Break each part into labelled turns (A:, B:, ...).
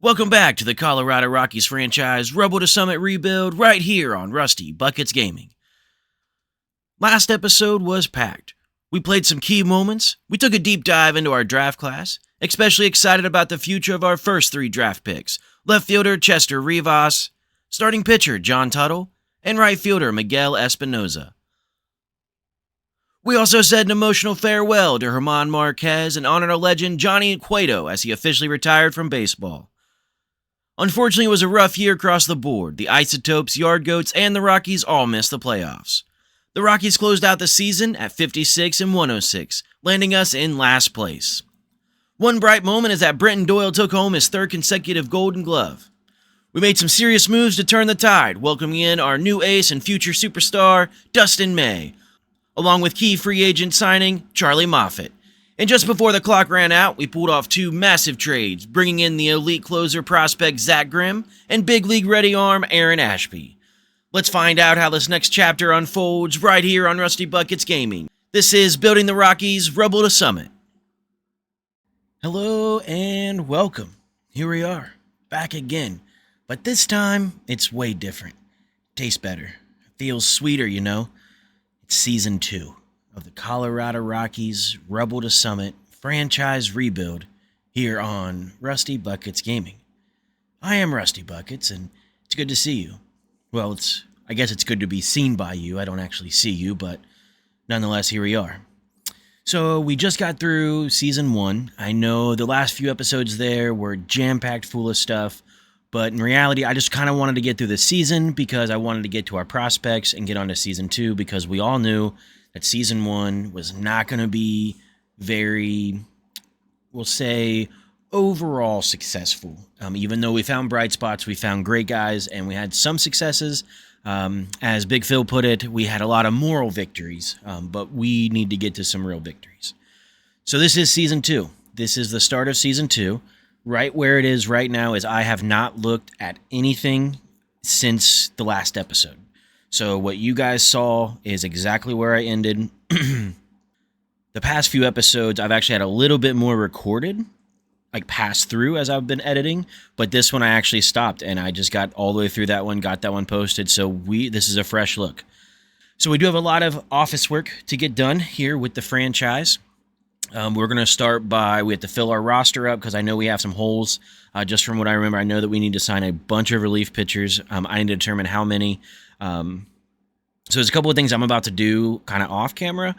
A: Welcome back to the Colorado Rockies franchise Rubble to Summit rebuild right here on Rusty Buckets Gaming. Last episode was packed. We played some key moments, we took a deep dive into our draft class, especially excited about the future of our first 3 draft picks, left fielder Chester Rivas, starting pitcher John Tuttle, and right fielder Miguel Espinoza. We also said an emotional farewell to German Marquez and honored a legend Johnny Cueto as he officially retired from baseball. Unfortunately, it was a rough year across the board. The Isotopes, Yard Goats, and the Rockies all missed the playoffs. The Rockies closed out the season at 56-106, landing us in last place. One bright moment is that Brenton Doyle took home his 3rd consecutive Golden Glove. We made some serious moves to turn the tide, welcoming in our new ace and future superstar, Dustin May, along with key free agent signing, Charlie Moffitt. And just before the clock ran out, we pulled off 2 massive trades, bringing in the elite closer prospect Zach Grimm and big league ready arm Aaron Ashby. Let's find out how this next chapter unfolds right here on Rusty Buckets Gaming. This is Building the Rockies, Rubble to Summit. Hello and welcome. Here we are, back again. But this time, it's way different. Tastes better. Feels sweeter, you know. It's Season 2. Of the Colorado Rockies Rubble to Summit franchise rebuild here on Rusty Buckets Gaming. I am Rusty Buckets, and it's good to see you. Well, I guess it's good to be seen by you. I don't actually see you, but nonetheless, here we are. So we just got through Season 1. I know the last few episodes there were jam-packed full of stuff, but in reality, I just kind of wanted to get through the season because I wanted to get to our prospects and get on to Season 2 because we all knew that Season 1 was not going to be very, we'll say, overall successful. Even though we found bright spots, we found great guys, and we had some successes. As Big Phil put it, we had a lot of moral victories, but we need to get to some real victories. So this is Season 2. This is the start of Season 2. Right where it is right now is I have not looked at anything since the last episode. So what you guys saw is exactly where I ended. The past few episodes, I've actually had a little bit more recorded, like pass through as I've been editing, but this one I actually stopped and I just got all the way through that one, got that one posted. So this is a fresh look. So we do have a lot of office work to get done here with the franchise. We're going to start by, we have to fill our roster up because I know we have some holes. Just from what I remember, I know that we need to sign a bunch of relief pitchers. I need to determine how many. So there's a couple of things I'm about to do kind of off camera,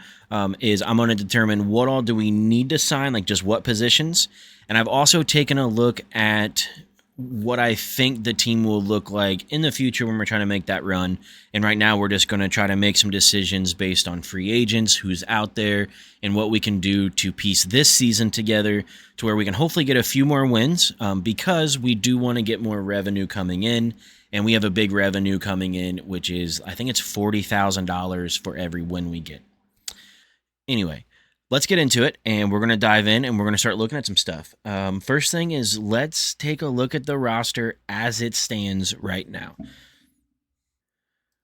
A: is I'm going to determine what all do we need to sign, like just what positions. And I've also taken a look at what I think the team will look like in the future when we're trying to make that run. And right now we're just going to try to make some decisions based on free agents, who's out there, and what we can do to piece this season together to where we can hopefully get a few more wins, because we do want to get more revenue coming in. And we have a big revenue coming in, which is, I think it's $40,000 for every win we get. Anyway, let's get into it, and we're going to dive in, and we're going to start looking at some stuff. First thing is, let's take a look at the roster as it stands right now.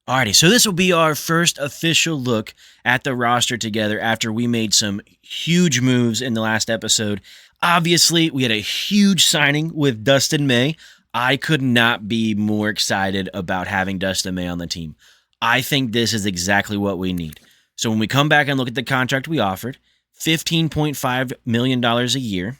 A: Alrighty, so this will be our first official look at the roster together after we made some huge moves in the last episode. Obviously, we had a huge signing with Dustin May. I could not be more excited about having Dustin May on the team. I think this is exactly what we need. So when we come back and look at the contract we offered, $15.5 million a year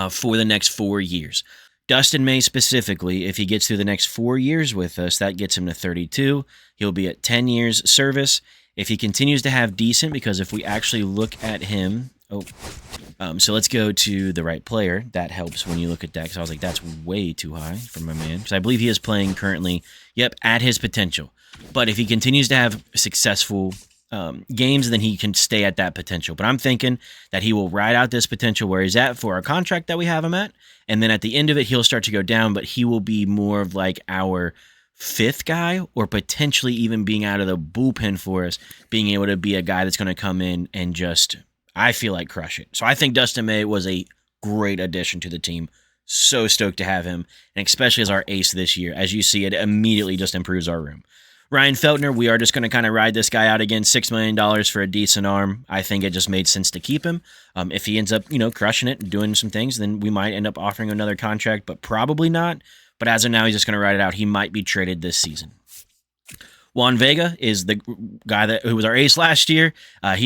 A: for the next 4 years. Dustin May specifically, if he gets through the next 4 years with us, that gets him to 32. He'll be at 10 years service. If he continues to have decent, because if we actually look at him... so let's go to the right player. That helps when you look at that, because I was like, that's way too high for my man. Because I believe he is playing currently, at his potential. But if he continues to have successful games, then he can stay at that potential. But I'm thinking that he will ride out this potential where he's at for our contract that we have him at. And then at the end of it, he'll start to go down, but he will be more of like our 5th guy, or potentially even being out of the bullpen for us, being able to be a guy that's going to come in and just... I feel like crush it. So I think Dustin May was a great addition to the team. So stoked to have him, and especially as our ace this year. As you see, it immediately just improves our room. Ryan Feltner, we are just going to kind of ride this guy out again. $6 million for a decent arm. I think it just made sense to keep him. If he ends up, crushing it and doing some things, then we might end up offering another contract, but probably not. But as of now, he's just going to ride it out. He might be traded this season. Juan Vega is the guy who was our ace last year. I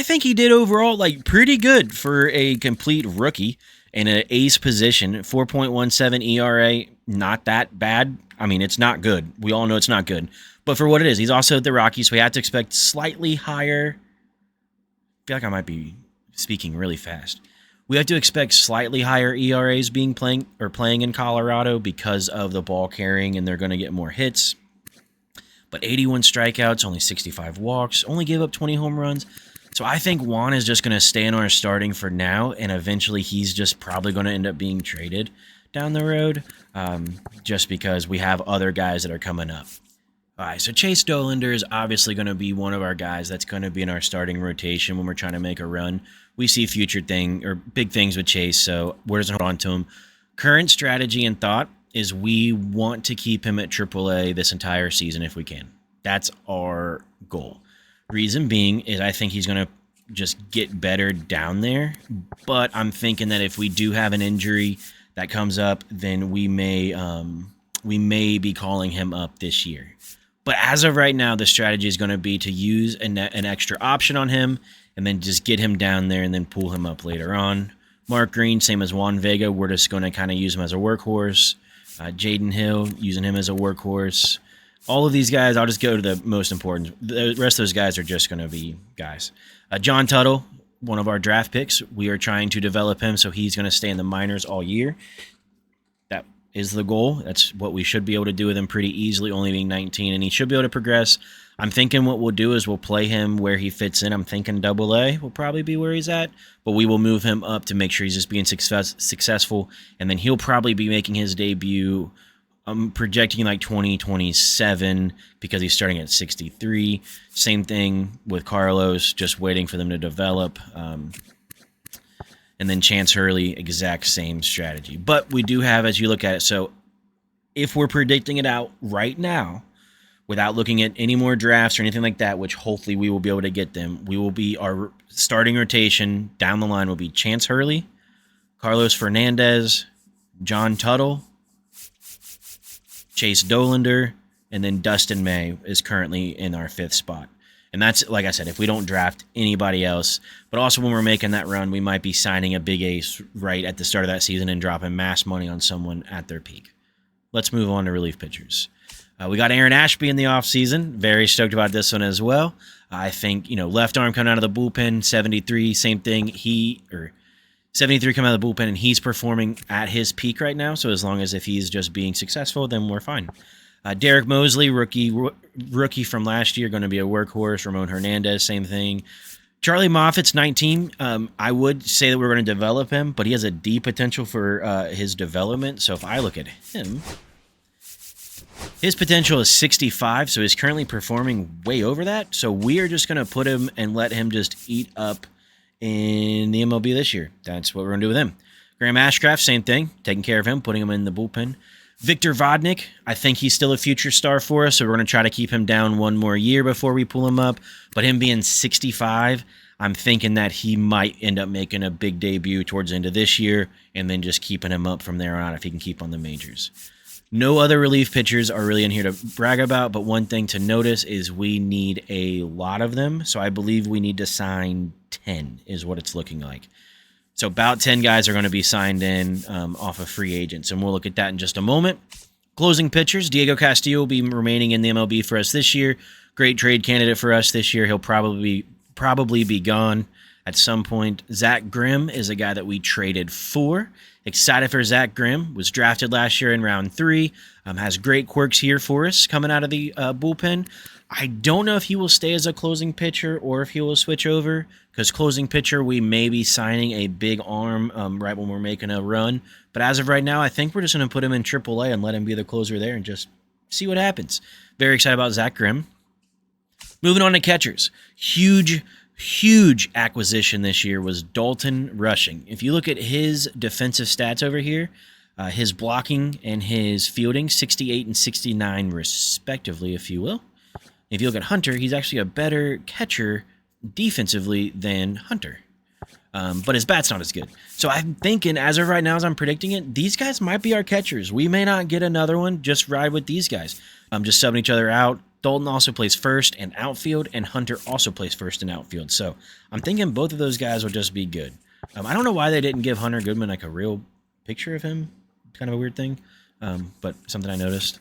A: think he did overall pretty good for a complete rookie in an ace position. 4.17 ERA, not that bad. I mean, it's not good. We all know it's not good. But for what it is, he's also at the Rockies, so we have to expect slightly higher. I feel like I might be speaking really fast. We have to expect slightly higher ERAs playing in Colorado because of the ball carrying, and they're going to get more hits. But 81 strikeouts, only 65 walks, only gave up 20 home runs. So I think Juan is just going to stay in our starting for now, and eventually he's just probably going to end up being traded down the road, just because we have other guys that are coming up. All right, so Chase Dollander is obviously going to be one of our guys that's going to be in our starting rotation when we're trying to make a run. We see big things with Chase, so we're just going to hold on to him. Current strategy and thought is we want to keep him at AAA this entire season if we can. That's our goal. Reason being is I think he's going to just get better down there, but I'm thinking that if we do have an injury that comes up, then we may be calling him up this year. But as of right now, the strategy is going to be to use an extra option on him and then just get him down there and then pull him up later on. Mark Green, same as Juan Vega, we're just going to kind of use him as a workhorse. Jaden Hill, using him as a workhorse. All of these guys, I'll just go to the most important. The rest of those guys are just going to be guys. John Tuttle, one of our draft picks. We are trying to develop him, so he's going to stay in the minors all year. That is the goal. That's what we should be able to do with him pretty easily, only being 19, and he should be able to progress. I'm thinking what we'll do is we'll play him where he fits in. I'm thinking AA will probably be where he's at, but we will move him up to make sure he's just being successful, and then he'll probably be making his debut. I'm projecting 2027 because he's starting at 63. Same thing with Carlos, just waiting for them to develop. And then Chance Hurley, exact same strategy. But we do have, as you look at it, so if we're predicting it out right now, without looking at any more drafts or anything like that, which hopefully we will be able to get them, our starting rotation down the line will be Chance Hurley, Carlos Fernandez, John Tuttle, Chase Dollander, and then Dustin May is currently in our 5th spot. And that's, like I said, if we don't draft anybody else. But also when we're making that run, we might be signing a big ace right at the start of that season and dropping mass money on someone at their peak. Let's move on to relief pitchers. We got Aaron Ashby in the offseason. Very stoked about this one as well. I think, left arm coming out of the bullpen, 73, same thing. 73 coming out of the bullpen, and he's performing at his peak right now. So as long as if he's just being successful, then we're fine. Derek Mosley, rookie from last year, going to be a workhorse. Ramon Hernandez, same thing. Charlie Moffat's 19. I would say that we're going to develop him, but he has a D potential for his development. So if I look at him, his potential is 65, so he's currently performing way over that. So we are just going to put him and let him just eat up in the MLB this year. That's what we're going to do with him. Graham Ashcraft, same thing. Taking care of him, putting him in the bullpen. Victor Vodnik, I think he's still a future star for us, so we're going to try to keep him down one more year before we pull him up. But him being 65, I'm thinking that he might end up making a big debut towards the end of this year and then just keeping him up from there on if he can keep on the majors. No other relief pitchers are really in here to brag about, but one thing to notice is we need a lot of them. So I believe we need to sign 10 is what it's looking like. So about 10 guys are going to be signed in off of free agents, and we'll look at that in just a moment. Closing pitchers, Diego Castillo will be remaining in the MLB for us this year. Great trade candidate for us this year. He'll probably be gone at some point. Zach Grimm is a guy that we traded for. Excited for Zach Grimm. Was drafted last year in round 3. Has great quirks here for us coming out of the bullpen. I don't know if he will stay as a closing pitcher or if he will switch over, because closing pitcher, we may be signing a big arm right when we're making a run. But as of right now, I think we're just going to put him in AAA and let him be the closer there and just see what happens. Very excited about Zach Grimm. Moving on to catchers. Huge acquisition this year was Dalton Rushing. If you look at his defensive stats over here, his blocking and his fielding, 68 and 69 respectively, if you will. If you look at Hunter, he's actually a better catcher defensively than Hunter. But his bat's not as good. So I'm thinking, as of right now, as I'm predicting it, these guys might be our catchers. We may not get another one. Just ride with these guys. Just subbing each other out. Dalton also plays first and outfield, and Hunter also plays first and outfield. So I'm thinking both of those guys will just be good. I don't know why they didn't give Hunter Goodman like a real picture of him. Kind of a weird thing, but something I noticed.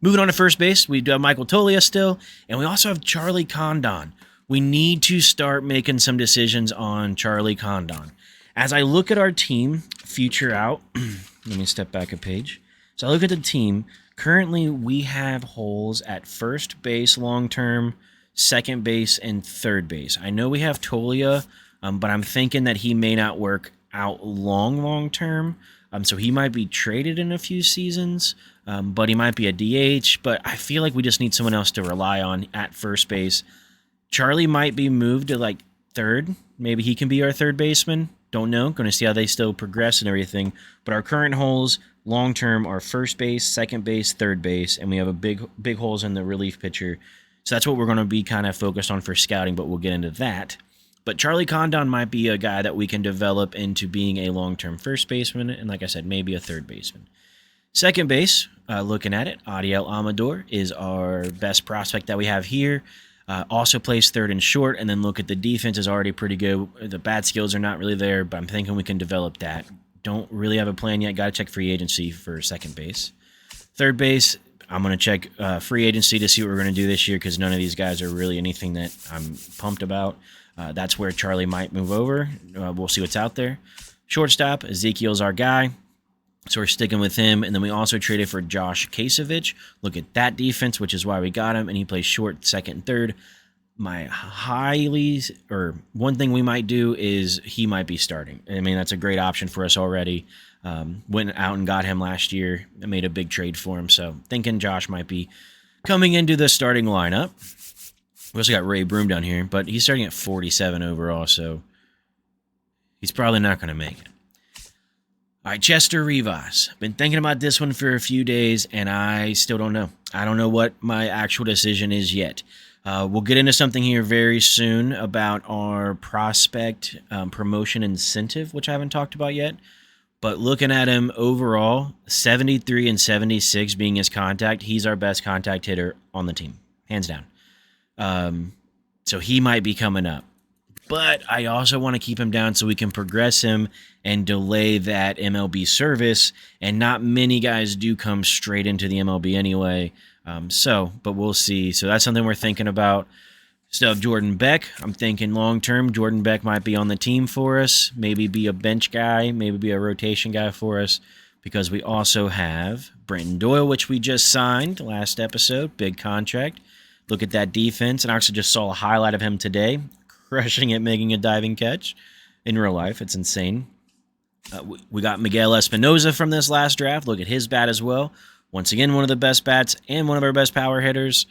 A: Moving on to first base, we do have Michael Tolia still, and we also have Charlie Condon. We need to start making some decisions on Charlie Condon. As I look at our team, future out, let me step back a page. So I look at the team. Currently, we have holes at first base long-term, second base, and third base. I know we have Tolia, but I'm thinking that he may not work out long-term. So he might be traded in a few seasons, but he might be a DH. But I feel like we just need someone else to rely on at first base. Charlie might be moved to like third. Maybe he can be our third baseman. Don't know. Going to see how they still progress and everything. But our current holes long term are first base, second base, third base, and we have a big holes in the relief pitcher. So that's what we're going to be kind of focused on for scouting, but we'll get into that. But Charlie Condon might be a guy that we can develop into being a long-term first baseman, and like I said, maybe a third baseman. Second base, looking at it, Adiel Amador is our best prospect that we have here. Also plays third and short, and then look at the defense is already pretty good. The bat skills are not really there, but I'm thinking we can develop that. Don't really have a plan yet. Got to check free agency for second base. Third base, I'm going to check free agency to see what we're going to do this year because none of these guys are really anything that I'm pumped about. That's where Charlie might move over. We'll see what's out there. Shortstop, Ezekiel's our guy. So we're sticking with him. And then we also traded for Josh Kasevich. Look at that defense, which is why we got him. And he plays short, second, and third. One thing we might do is he might be starting. I mean, that's a great option for us already. Went out and got him last year. I made a big trade for him. So thinking Josh might be coming into the starting lineup. We also got Ray Broom down here, but he's starting at 47 overall, so he's probably not going to make it. All right, Chester Rivas. Been thinking about this one for a few days, and I still don't know. I don't know what my actual decision is yet. We'll get into something here very soon about our prospect promotion incentive, which I haven't talked about yet. But looking at him overall, 73 and 76 being his contact, he's our best contact hitter on the team, hands down. So he might be coming up. But I also want to keep him down so we can progress him and delay that MLB service. And not many guys do come straight into the MLB anyway. But we'll see. So that's something we're thinking about. Still have Jordan Beck. I'm thinking long-term, Jordan Beck might be on the team for us. Maybe be a bench guy. Maybe be a rotation guy for us. Because we also have Brenton Doyle, which we just signed last episode. Big contract. Look at that defense. And I actually just saw a highlight of him today. Crushing it, making a diving catch in real life. It's insane. We got Miguel Espinoza from this last draft. Look at his bat as well. Once again, one of the best bats and one of our best power hitters.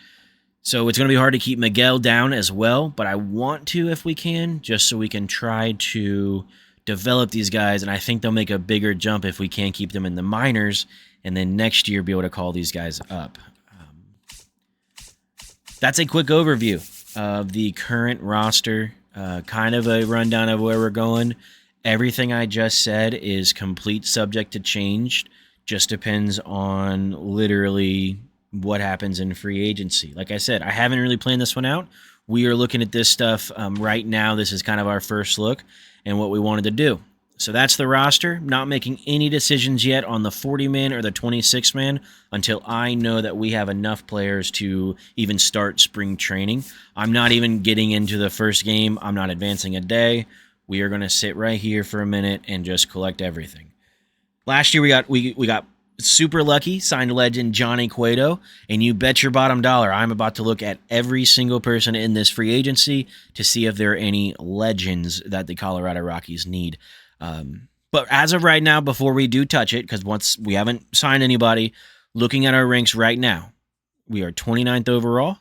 A: So it's going to be hard to keep Miguel down as well, but I want to if we can, just so we can try to develop these guys, and I think they'll make a bigger jump if we can keep them in the minors, and then next year be able to call these guys up. That's a quick overview of the current roster, kind of a rundown of where we're going. Everything I just said is complete subject to change. Just depends on literally what happens in free agency. Like I said, I haven't really planned this one out. We are looking at this stuff right now. This is kind of our first look and what we wanted to do. So that's the roster. Not making any decisions yet on the 40-man or the 26-man until I know that we have enough players to even start spring training. I'm not even getting into the first game. I'm not advancing a day. We are going to sit right here for a minute and just collect everything. Last year we got super lucky, signed legend Johnny Cueto, and you bet your bottom dollar I'm about to look at every single person in this free agency to see if there are any legends that the Colorado Rockies need. But as of right now, before we do touch it, because once we haven't signed anybody, looking at our ranks right now, we are 29th overall,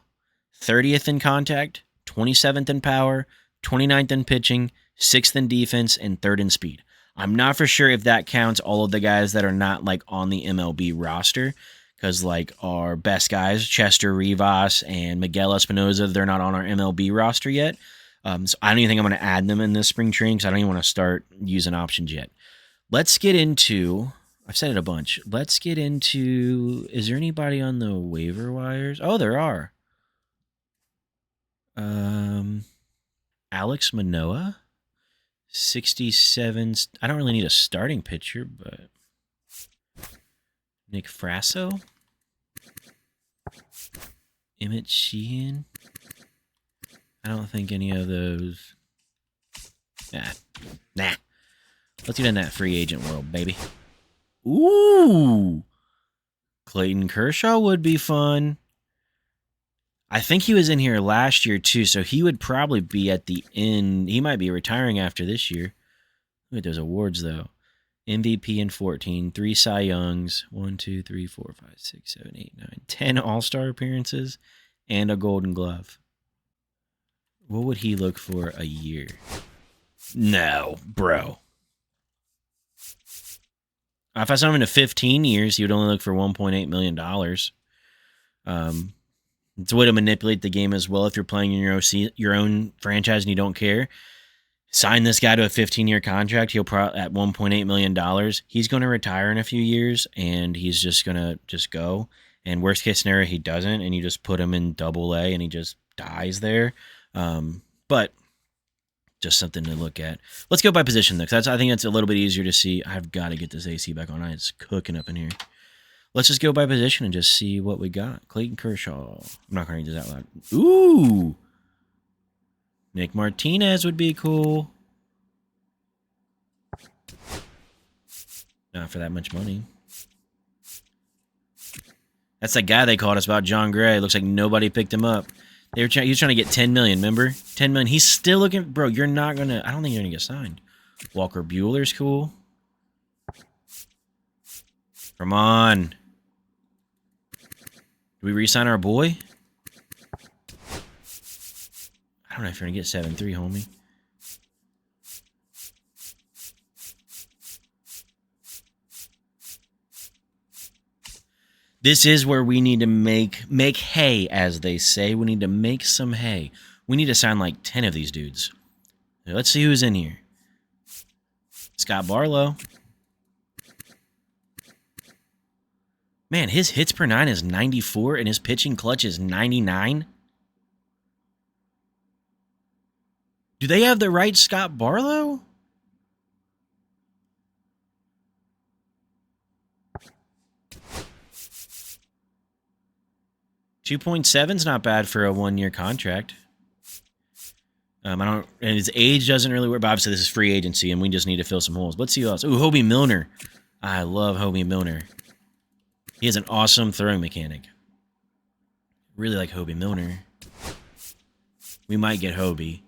A: 30th in contact, 27th in power, 29th in pitching, 6th in defense, and 3rd in speed. I'm not for sure if that counts all of the guys that are not like on the MLB roster, because like our best guys, Chester Rivas and Miguel Espinoza, they're not on our MLB roster yet. So I don't even think I'm going to add them in this spring training because I don't even want to start using options yet. Let's get into. I've said it a bunch. Let's get into. Is there anybody on the waiver wires? Oh, there are. Alex Manoah, 67. I don't really need a starting pitcher, but Nick Frasso, Emmett Sheehan. I don't think any of those. Nah. Let's get in that free agent world, baby. Ooh. Clayton Kershaw would be fun. I think he was in here last year, too, so he would probably be at the end. He might be retiring after this year. Look at those awards, though. MVP in 14, 3 Cy Youngs, 1, 2, 3, 4, 5, 6, 7, 8, 9, 10 All-Star appearances, and a Golden Glove. What would he look for a year? No, bro. If I saw him into 15 years, he would only look for $1.8 million. It's a way to manipulate the game as well. If you're playing in your own franchise and you don't care, sign this guy to a 15-year contract. He'll probably at $1.8 million. He's going to retire in a few years, and he's just going to just go. And worst case scenario, he doesn't, and you just put him in Double-A, and he just dies there. But just something to look at. Let's go by position, though, because I think that's a little bit easier to see. I've got to get this AC back on. It's cooking up in here. Let's just go by position and just see what we got. Clayton Kershaw. I'm not going to read this out loud. Ooh. Nick Martinez would be cool. Not for that much money. That's that guy they called us about, John Gray. Looks like nobody picked him up. He was trying to get $10 million, remember? $10 million. He's still looking. Bro, you're not going to. I don't think you're going to get signed. Walker Buehler's cool. Come on. Do we re-sign our boy? I don't know if you're going to get 7-3, homie. This is where we need to make hay, as they say. We need to make some hay. We need to sign like 10 of these dudes. Let's see who's in here. Scott Barlow. Man, his hits per 9 is 94, and his pitching clutch is 99. Do they have the right Scott Barlow? $2.7's not bad for a 1-year contract. And his age doesn't really work, but obviously this is free agency, and we just need to fill some holes. Let's see who else. Ooh, Hobie Milner. I love Hobie Milner. He has an awesome throwing mechanic. Really like Hobie Milner. We might get Hobie.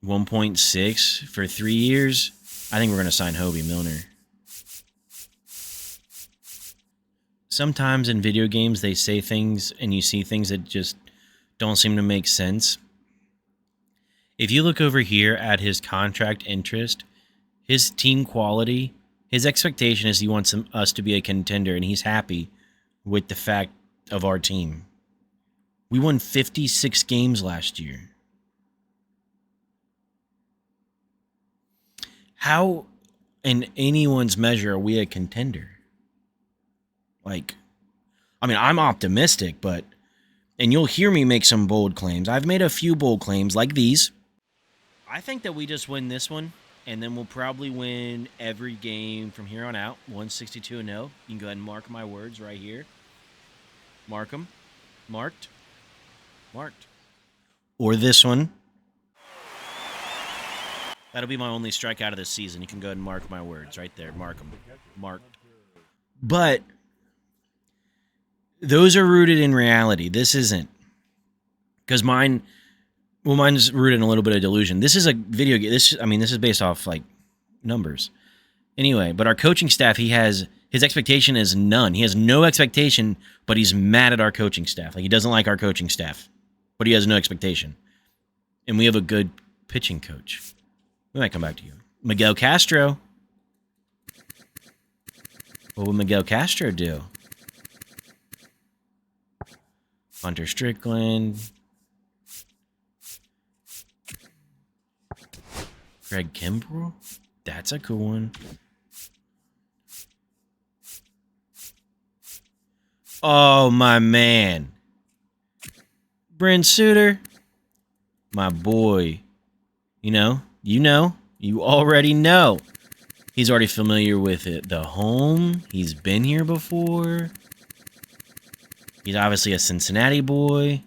A: 1.6 for 3 years. I think we're going to sign Hobie Milner. Sometimes in video games they say things and you see things that just don't seem to make sense. If you look over here at his contract interest, his team quality, his expectation is he wants us to be a contender, and he's happy with the fact of our team. We won 56 games last year. How, in anyone's measure, are we a contender? Like, I mean, I'm optimistic, but, and you'll hear me make some bold claims. I've made a few bold claims like these. I think that we just win this one, and then we'll probably win every game from here on out, 162-0. You can go ahead and mark my words right here. Mark them. Marked. Marked. Or this one. That'll be my only strikeout of the season. You can go ahead and mark my words right there. Mark them. Marked. But those are rooted in reality. This isn't. Because mine's rooted in a little bit of delusion. This is a video game. This is based off, like, numbers. Anyway, but our coaching staff, his expectation is none. He has no expectation, but he's mad at our coaching staff. Like, he doesn't like our coaching staff, but he has no expectation. And we have a good pitching coach. We might come back to you. Miguel Castro. What would Miguel Castro do? Hunter Strickland. Greg Kimbrell? That's a cool one. Oh, my man. Brent Suter. My boy. You already know. He's already familiar with it. The home. He's been here before. He's obviously a Cincinnati boy.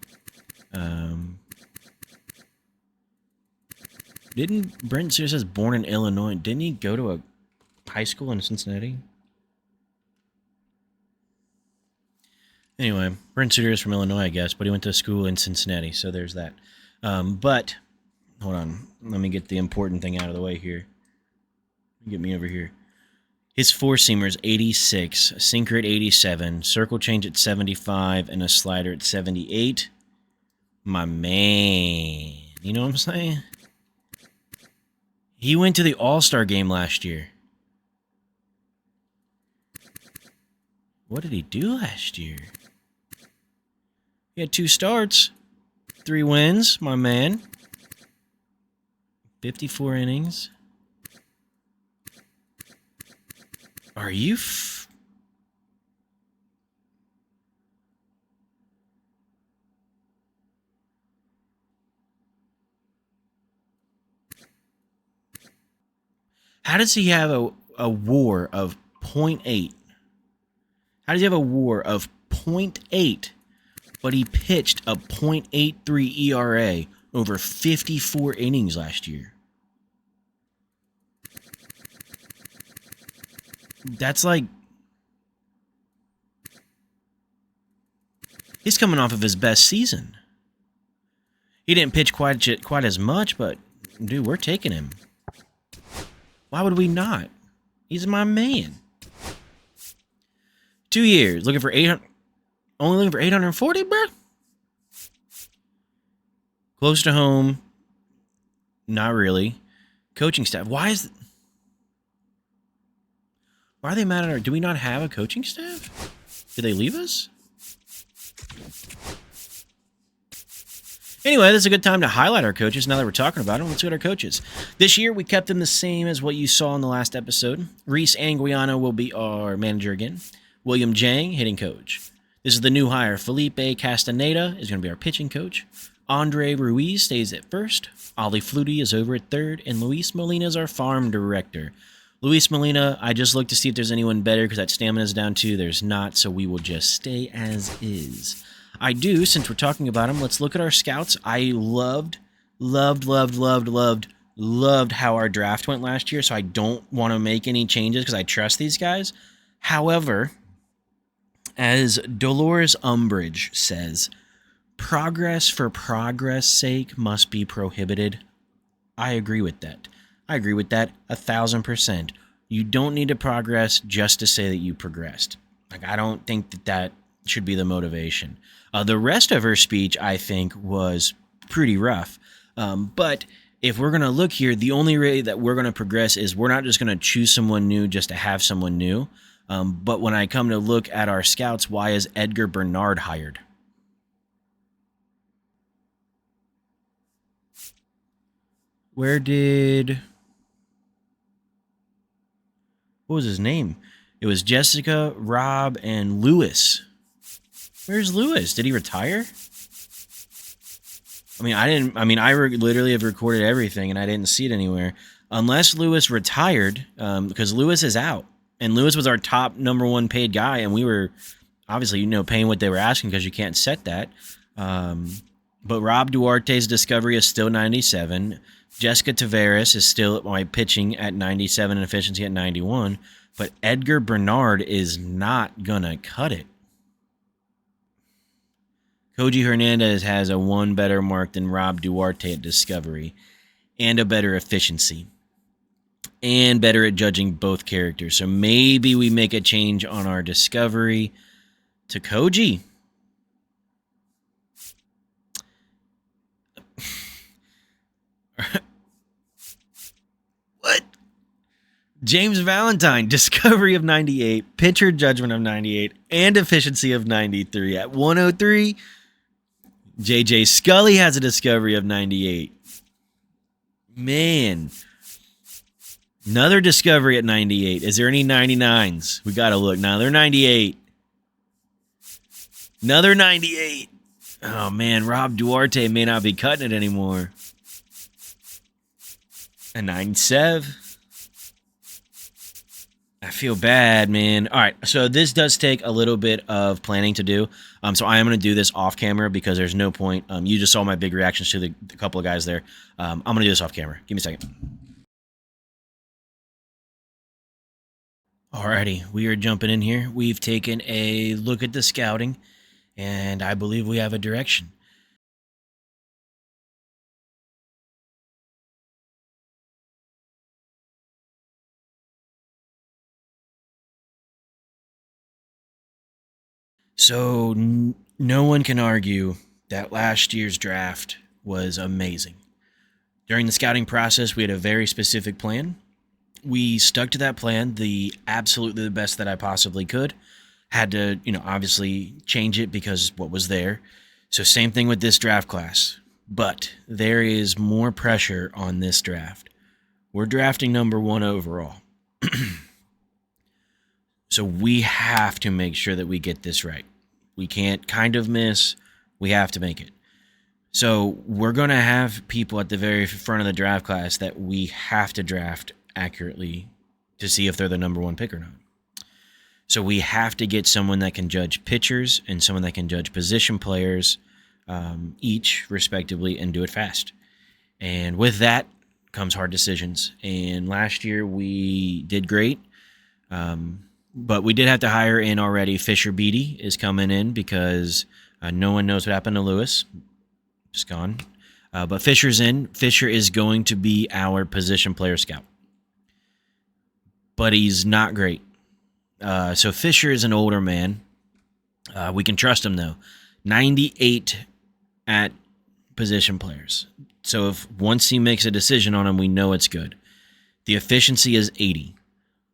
A: Didn't Brent Suter says born in Illinois? Didn't he go to a high school in Cincinnati? Anyway, Brent Suter is from Illinois, I guess, but he went to school in Cincinnati, so there's that. But, hold on. Let me get the important thing out of the way here. Get me over here. His four-seamer is 86, a sinker at 87, circle change at 75, and a slider at 78. My man. You know what I'm saying? He went to the All-Star game last year. What did he do last year? He had 2 starts, 3 wins, my man. 54 innings. Are you How does he have a WAR of 0.8? How does he have a WAR of 0.8, but he pitched a 0.83 ERA over 54 innings last year? That's like... He's coming off of his best season. He didn't pitch quite as much, but, dude, we're taking him. Why would we not? He's my man. 2 years, looking for 800... Only looking for 840, bro? Close to home. Not really. Coaching staff. Why are they mad at our... Do we not have a coaching staff? Did they leave us? Anyway, this is a good time to highlight our coaches. Now that we're talking about them, let's look at our coaches. This year, we kept them the same as what you saw in the last episode. Reese Anguiano will be our manager again. William Jang, hitting coach. This is the new hire. Felipe Castaneda is going to be our pitching coach. Andre Ruiz stays at first. Ollie Flutie is over at third. And Luis Molina is our farm director. Luis Molina, I just looked to see if there's anyone better because that stamina is down too. There's not, so we will just stay as is. I do, since we're talking about them, let's look at our scouts. I loved how our draft went last year, so I don't want to make any changes because I trust these guys. However, as Dolores Umbridge says, progress for progress' sake must be prohibited. I agree with that. 1,000%. You don't need to progress just to say that you progressed. I don't think that should be the motivation. The rest of her speech, I think, was pretty rough. But if we're going to look here, the only way that we're going to progress is we're not just going to choose someone new just to have someone new. But when I come to look at our scouts, why is Edgar Bernard hired? What was his name? It was Jessica, Rob, and Lewis. Where's Lewis? Did he retire? I literally have recorded everything and I didn't see it anywhere. Unless Lewis retired, because Lewis is out. And Lewis was our top number 1 paid guy, and we were obviously, paying what they were asking because you can't set that. But Rob Duarte's discovery is still 97. Jessica Taveras is still my pitching at 97 and efficiency at 91. But Edgar Bernard is not going to cut it. Koji Hernandez has a 1 better mark than Rob Duarte at discovery, and a better efficiency, and better at judging both characters. So maybe we make a change on our discovery to Koji. What? James Valentine, discovery of 98, pitcher judgment of 98, and efficiency of 93. At 103, JJ Scully has a discovery of 98. Man. Another discovery at 98. Is there any 99s? We got to look. Now they're 98. Another 98. Oh, man. Rob Duarte may not be cutting it anymore. A 97. I feel bad, man. All right, so this does take a little bit of planning to do. So I am going to do this off camera because there's no point. You just saw my big reactions to the couple of guys there. I'm going to do this off camera. Give me a second. Alrighty, we are jumping in here. We've taken a look at the scouting, and I believe we have a direction. So no one can argue that last year's draft was amazing. During the scouting process, we had a very specific plan. We stuck to that plan, absolutely the best that I possibly could. Had to, obviously change it because what was there. So same thing with this draft class. But there is more pressure on this draft. We're drafting number 1 overall. So we have to make sure that we get this right. We can't kind of miss. We have to make it. So we're going to have people at the very front of the draft class that we have to draft accurately to see if they're the number 1 pick or not. So we have to get someone that can judge pitchers and someone that can judge position players each respectively and do it fast. And with that comes hard decisions. And last year we did great. But we did have to hire in already. Fisher Beatty is coming in because no one knows what happened to Lewis. Just gone. But Fisher's in. Fisher is going to be our position player scout. But he's not great. So Fisher is an older man. We can trust him, though. 98 at position players. So if once he makes a decision on him, we know it's good. The efficiency is 80.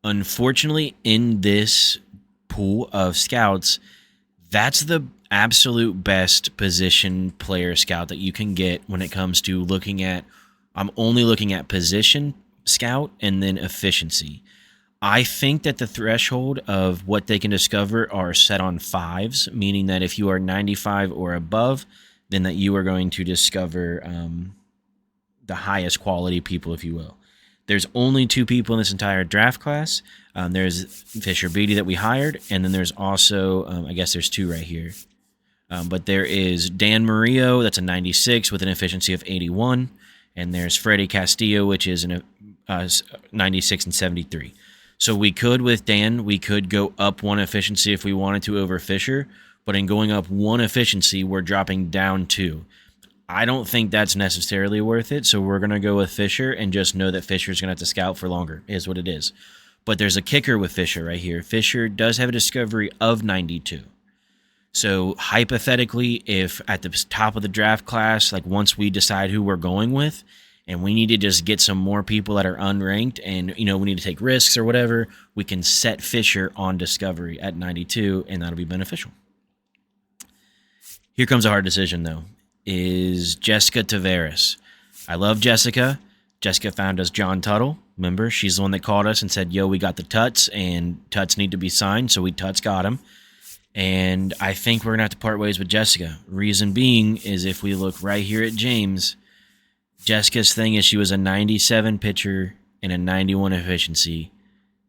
A: Unfortunately, in this pool of scouts, that's the absolute best position player scout that you can get when it comes to looking at. I'm only looking at position scout and then efficiency. I think that the threshold of what they can discover are set on 5s, meaning that if you are 95 or above, then that you are going to discover the highest quality people, if you will. There's only 2 people in this entire draft class. There's Fisher Beatty that we hired, and then there's also, I guess there's 2 right here. But there is Dan Murillo, that's a 96 with an efficiency of 81, and there's Freddie Castillo, which is a 96 and 73. So we could, with Dan, we could go up 1 efficiency if we wanted to over Fisher, but in going up 1 efficiency, we're dropping down 2. I don't think that's necessarily worth it, so we're going to go with Fisher and just know that Fisher's going to have to scout for longer, is what it is. But there's a kicker with Fisher right here. Fisher does have a discovery of 92. So hypothetically, if at the top of the draft class, like once we decide who we're going with, and we need to just get some more people that are unranked and, we need to take risks or whatever, we can set Fisher on discovery at 92, and that'll be beneficial. Here comes a hard decision, though. Is Jessica Taveras. I love Jessica. Jessica found us John Tuttle. Remember, she's the one that called us and said, yo, we got the Tuts, and Tuts need to be signed, so we Tuts got him. And I think we're going to have to part ways with Jessica. Reason being is if we look right here at James, Jessica's thing is she was a 97 pitcher and a 91 efficiency.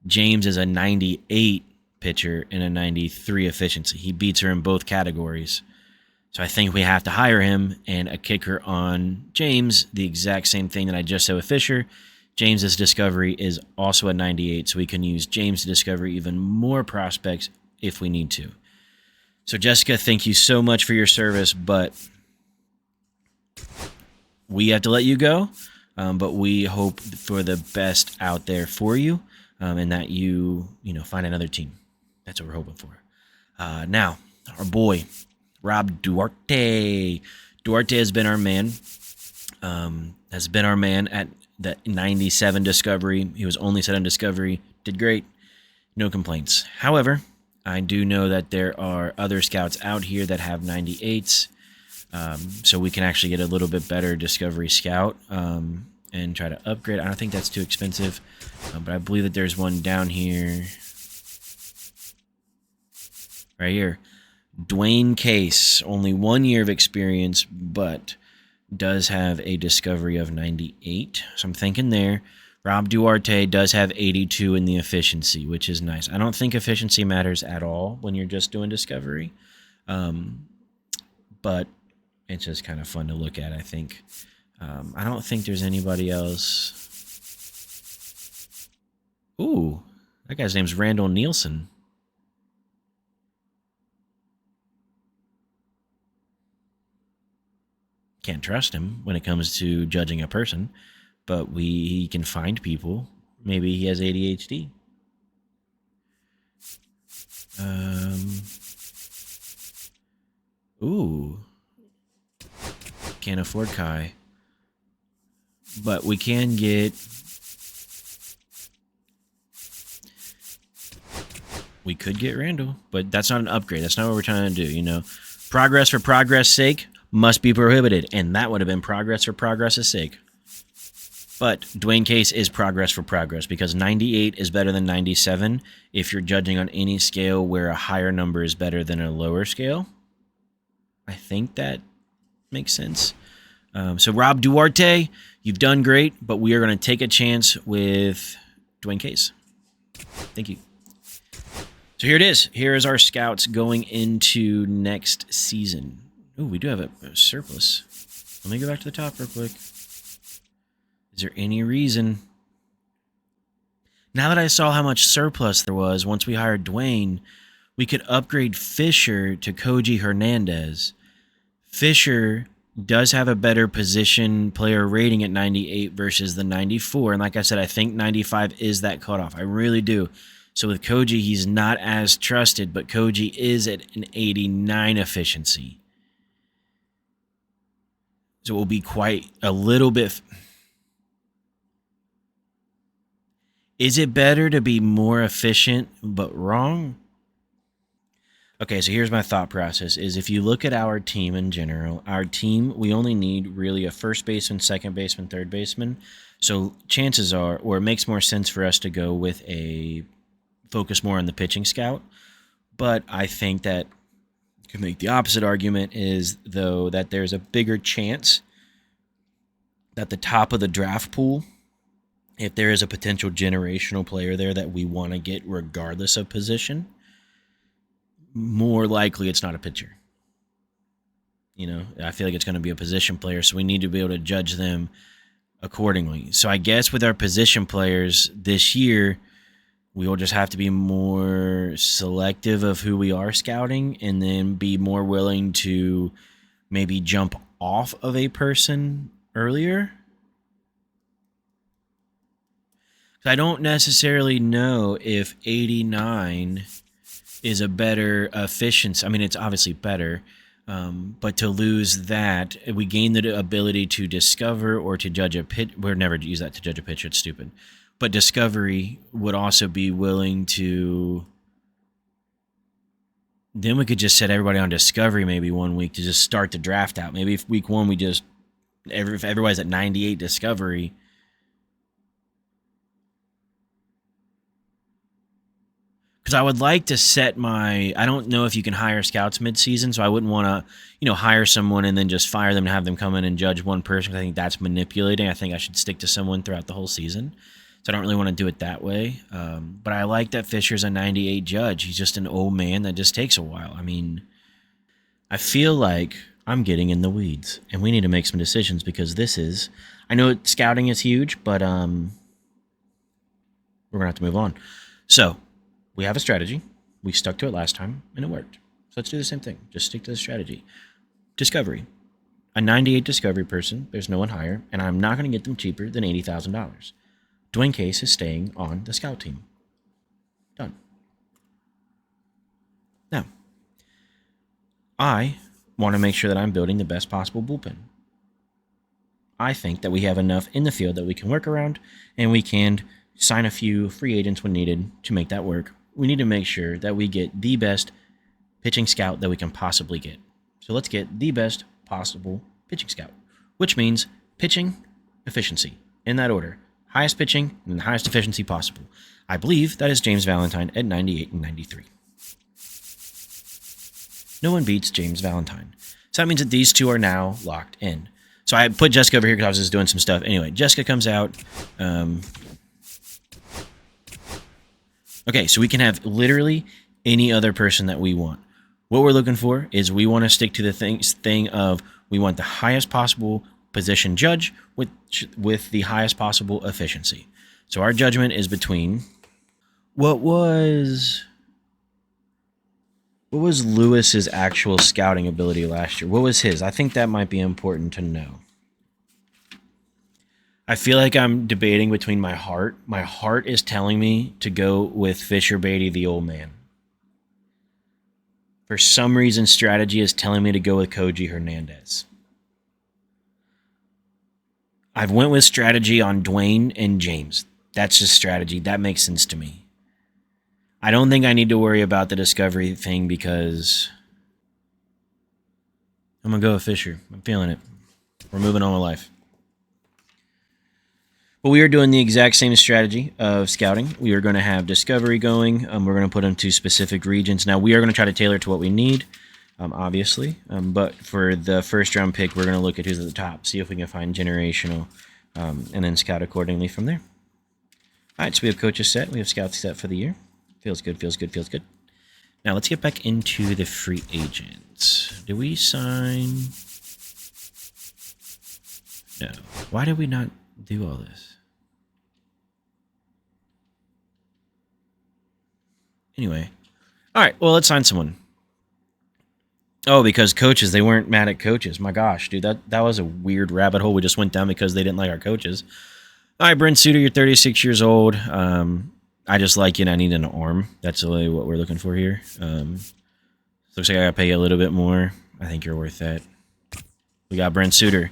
A: James is a 98 pitcher and a 93 efficiency. He beats her in both categories. So I think we have to hire him, and a kicker on James, the exact same thing that I just said with Fisher. James's discovery is also a 98, so we can use James to discover even more prospects if we need to. So Jessica, thank you so much for your service, but we have to let you go. But we hope for the best out there for you, and that you find another team. That's what we're hoping for. Now, our boy, Rob Duarte. Duarte has been our man. At the 97 discovery. He was only set on discovery. Did great. No complaints. However, I do know that there are other scouts out here that have 98s. So we can actually get a little bit better discovery scout and try to upgrade. I don't think that's too expensive. But I believe that there's one down here. Right here. Dwayne Case. Only 1 year of experience, but does have a discovery of 98. So I'm thinking there. Rob Duarte does have 82 in the efficiency, which is nice. I don't think efficiency matters at all when you're just doing discovery. But it's just kind of fun to look at, I think. I don't think there's anybody else. Ooh, that guy's name's Randall Nielsen. Can't trust him when it comes to judging a person, but he can find people. Maybe he has ADHD. Ooh. Can't afford Kai. But we can get... We could get Randall, but that's not an upgrade. That's not what we're trying to do, you know. Progress for progress' sake must be prohibited, and that would have been progress for progress' sake. But Dwayne Case is progress for progress, because 98 is better than 97 if you're judging on any scale where a higher number is better than a lower scale. I think that makes sense. So Rob Duarte, you've done great, but we are going to take a chance with Dwayne Case. Thank you. So here it is. Here is our scouts going into next season. Ooh, we do have a surplus. Let me go back to the top real quick. Is there any reason? Now that I saw how much surplus there was once we hired Dwayne, we could upgrade Fisher to Koji Hernandez. Fisher does have a better position player rating at 98 versus the 94. And like I said, I think 95 is that cutoff. I really do. So with Koji, he's not as trusted, but Koji is at an 89 efficiency. So it will be quite a little bit... Is it better to be more efficient but wrong? Okay, so here's my thought process, is if you look at our team in general, our team, we only need really a first baseman, second baseman, third baseman. So chances are, or it makes more sense for us to go with a focus more on the pitching scout. But I think that you can make the opposite argument is, though, that there's a bigger chance that the top of the draft pool, if there is a potential generational player there that we want to get regardless of position, more likely it's not a pitcher. You know, I feel like it's going to be a position player, so we need to be able to judge them accordingly. So I guess with our position players this year, we will just have to be more selective of who we are scouting and then be more willing to maybe jump off of a person earlier. I don't necessarily know if 89 is a better efficiency. I mean, it's obviously better, but to lose that, we gain the ability to discover or to judge a pitch. We'll never use that to judge a pitcher. It's stupid. But discovery would also be willing to... Then we could just set everybody on discovery maybe 1 week to just start the draft out. Maybe if week 1 we just... If everybody's at 98 discovery... Because I would like to set my... I don't know if you can hire scouts mid-season, so I wouldn't want to, hire someone and then just fire them and have them come in and judge one person. I think that's manipulating. I think I should stick to someone throughout the whole season. So I don't really want to do it that way. But I like that Fisher's a 98 judge. He's just an old man that just takes a while. I mean, I feel like I'm getting in the weeds, and we need to make some decisions because this is... I know scouting is huge, but we're going to have to move on. So... We have a strategy. We stuck to it last time, and it worked. So let's do the same thing. Just stick to the strategy. Discovery. A 98 discovery person, there's no one higher, and I'm not going to get them cheaper than $80,000. Dwayne Case is staying on the scout team. Done. Now, I want to make sure that I'm building the best possible bullpen. I think that we have enough in the field that we can work around, and we can sign a few free agents when needed to make that work. We need to make sure that we get the best pitching scout that we can possibly get. So let's get the best possible pitching scout, which means pitching efficiency in that order. Highest pitching and the highest efficiency possible. I believe that is James Valentine at 98 and 93. No one beats James Valentine. So that means that these two are now locked in. So I put Jessica over here because I was just doing some stuff. Anyway, Jessica comes out. Okay, so we can have literally any other person that we want. What we're looking for is we want to stick to the thing of we want the highest possible position judge with the highest possible efficiency. So our judgment is between what was Lewis's actual scouting ability last year? What was his? I think that might be important to know. I feel like I'm debating between my heart. My heart is telling me to go with Fisher Beatty, the old man. For some reason, strategy is telling me to go with Koji Hernandez. I've went with strategy on Dwayne and James. That's just strategy. That makes sense to me. I don't think I need to worry about the discovery thing because I'm going to go with Fisher. I'm feeling it. We're moving on with life. But we are doing the exact same strategy of scouting. We are going to have discovery going. We're going to put them to specific regions. Now, we are going to try to tailor to what we need, obviously. But for the first round pick, we're going to look at who's at the top, see if we can find generational, and then scout accordingly from there. All right, so we have coaches set. We have scouts set for the year. Feels good, feels good, feels good. Now, let's get back into the free agents. Did we sign? No. Why did we not do all this? Anyway. All right, well, let's sign someone. Oh, because coaches, they weren't mad at coaches. My gosh, dude, that was a weird rabbit hole we just went down because they didn't like our coaches. All right, Brent Suter, you're 36 years old. I just like you and I need an arm. That's really what we're looking for here. Looks like I gotta pay you a little bit more. I think you're worth that. We got Brent Suter.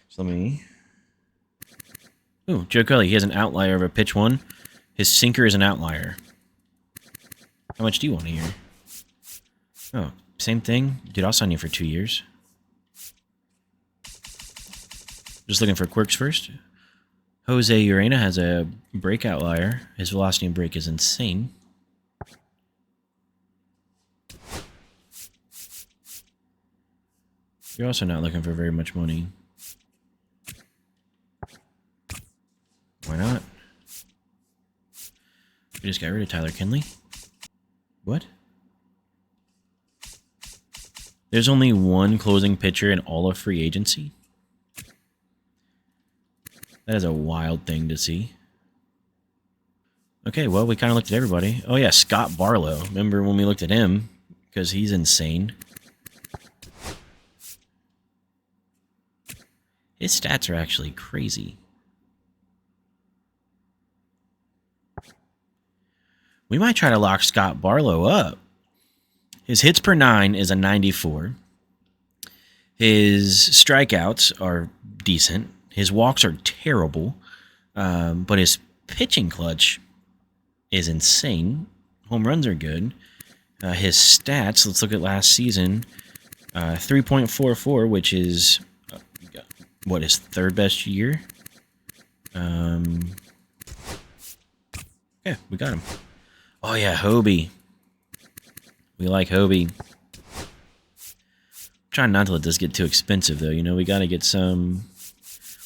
A: So let me... Ooh, Joe Kelly, he has an outlier of a pitch one. His sinker is an outlier. How much do you want to hear? Oh, same thing? Dude, I'll sign you for 2 years. Just looking for quirks first. Jose Urena has a break outlier. His velocity and break is insane. You're also not looking for very much money. Why not? We just got rid of Tyler Kinley. What? There's only one closing pitcher in all of free agency? That is a wild thing to see. Okay, well, we kind of looked at everybody. Oh, yeah, Scott Barlow. Remember when we looked at him? Because he's insane. His stats are actually crazy. We might try to lock Scott Barlow up. His hits per 9 is a 94. His strikeouts are decent. His walks are terrible. But his pitching clutch is insane. Home runs are good. His stats, let's look at last season. 3.44, which is, what, his third best year? Yeah, we got him. Oh, yeah, Hobie. We like Hobie. Trying not to let this get too expensive, though. You know, we got to get some...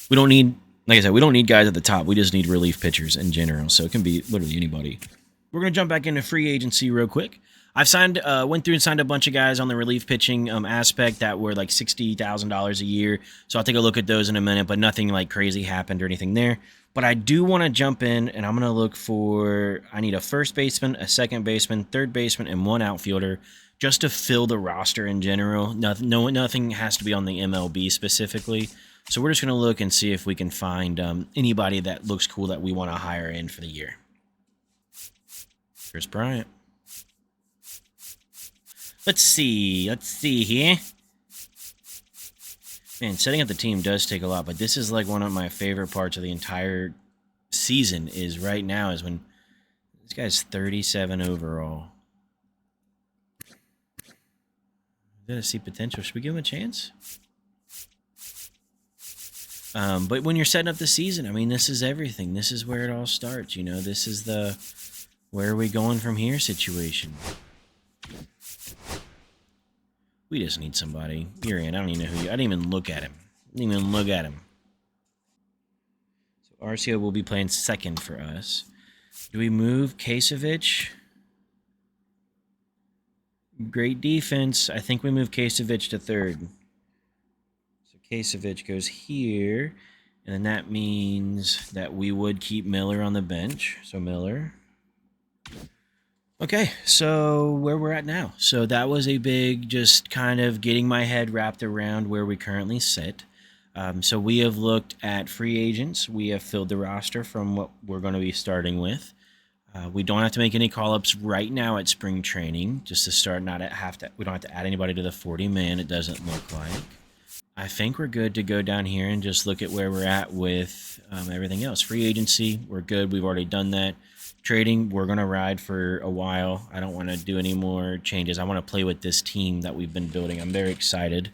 A: We don't need... Like I said, we don't need guys at the top. We just need relief pitchers in general. So it can be literally anybody. We're going to jump back into free agency real quick. I've went through and signed a bunch of guys on the relief pitching aspect that were like $60,000 a year. So I'll take a look at those in a minute, but nothing like crazy happened or anything there. But I do want to jump in, and I'm going to look for... I need a first baseman, a second baseman, third baseman, and one outfielder just to fill the roster in general. Nothing has to be on the MLB specifically. So we're just going to look and see if we can find anybody that looks cool that we want to hire in for the year. Chris Bryant. Let's see here. Man, setting up the team does take a lot, but this is like one of my favorite parts of the entire season is right now is when this guy's 37 overall. Gonna see potential. Should we give him a chance? But when you're setting up the season, I mean, this is everything. This is where it all starts. You know, this is the where are we going from here situation. We just need somebody. You're in. I don't even know who you. I didn't even look at him. Didn't even look at him. So Arcia will be playing second for us. Do we move Kasevich? Great defense. I think we move Kasevich to third. So Kasevich goes here. And then that means that we would keep Miller on the bench. So Miller. Okay, so where we're at now. So that was a big, just kind of getting my head wrapped around where we currently sit. So we have looked at free agents. We have filled the roster from what we're going to be starting with. We don't have to make any call-ups right now at spring training, just to start. We don't have to add anybody to the 40-man. It doesn't look like. I think we're good to go down here and just look at where we're at with everything else. Free agency, we're good. We've already done that. Trading, we're going to ride for a while. I don't want to do any more changes. I want to play with this team that we've been building. I'm very excited.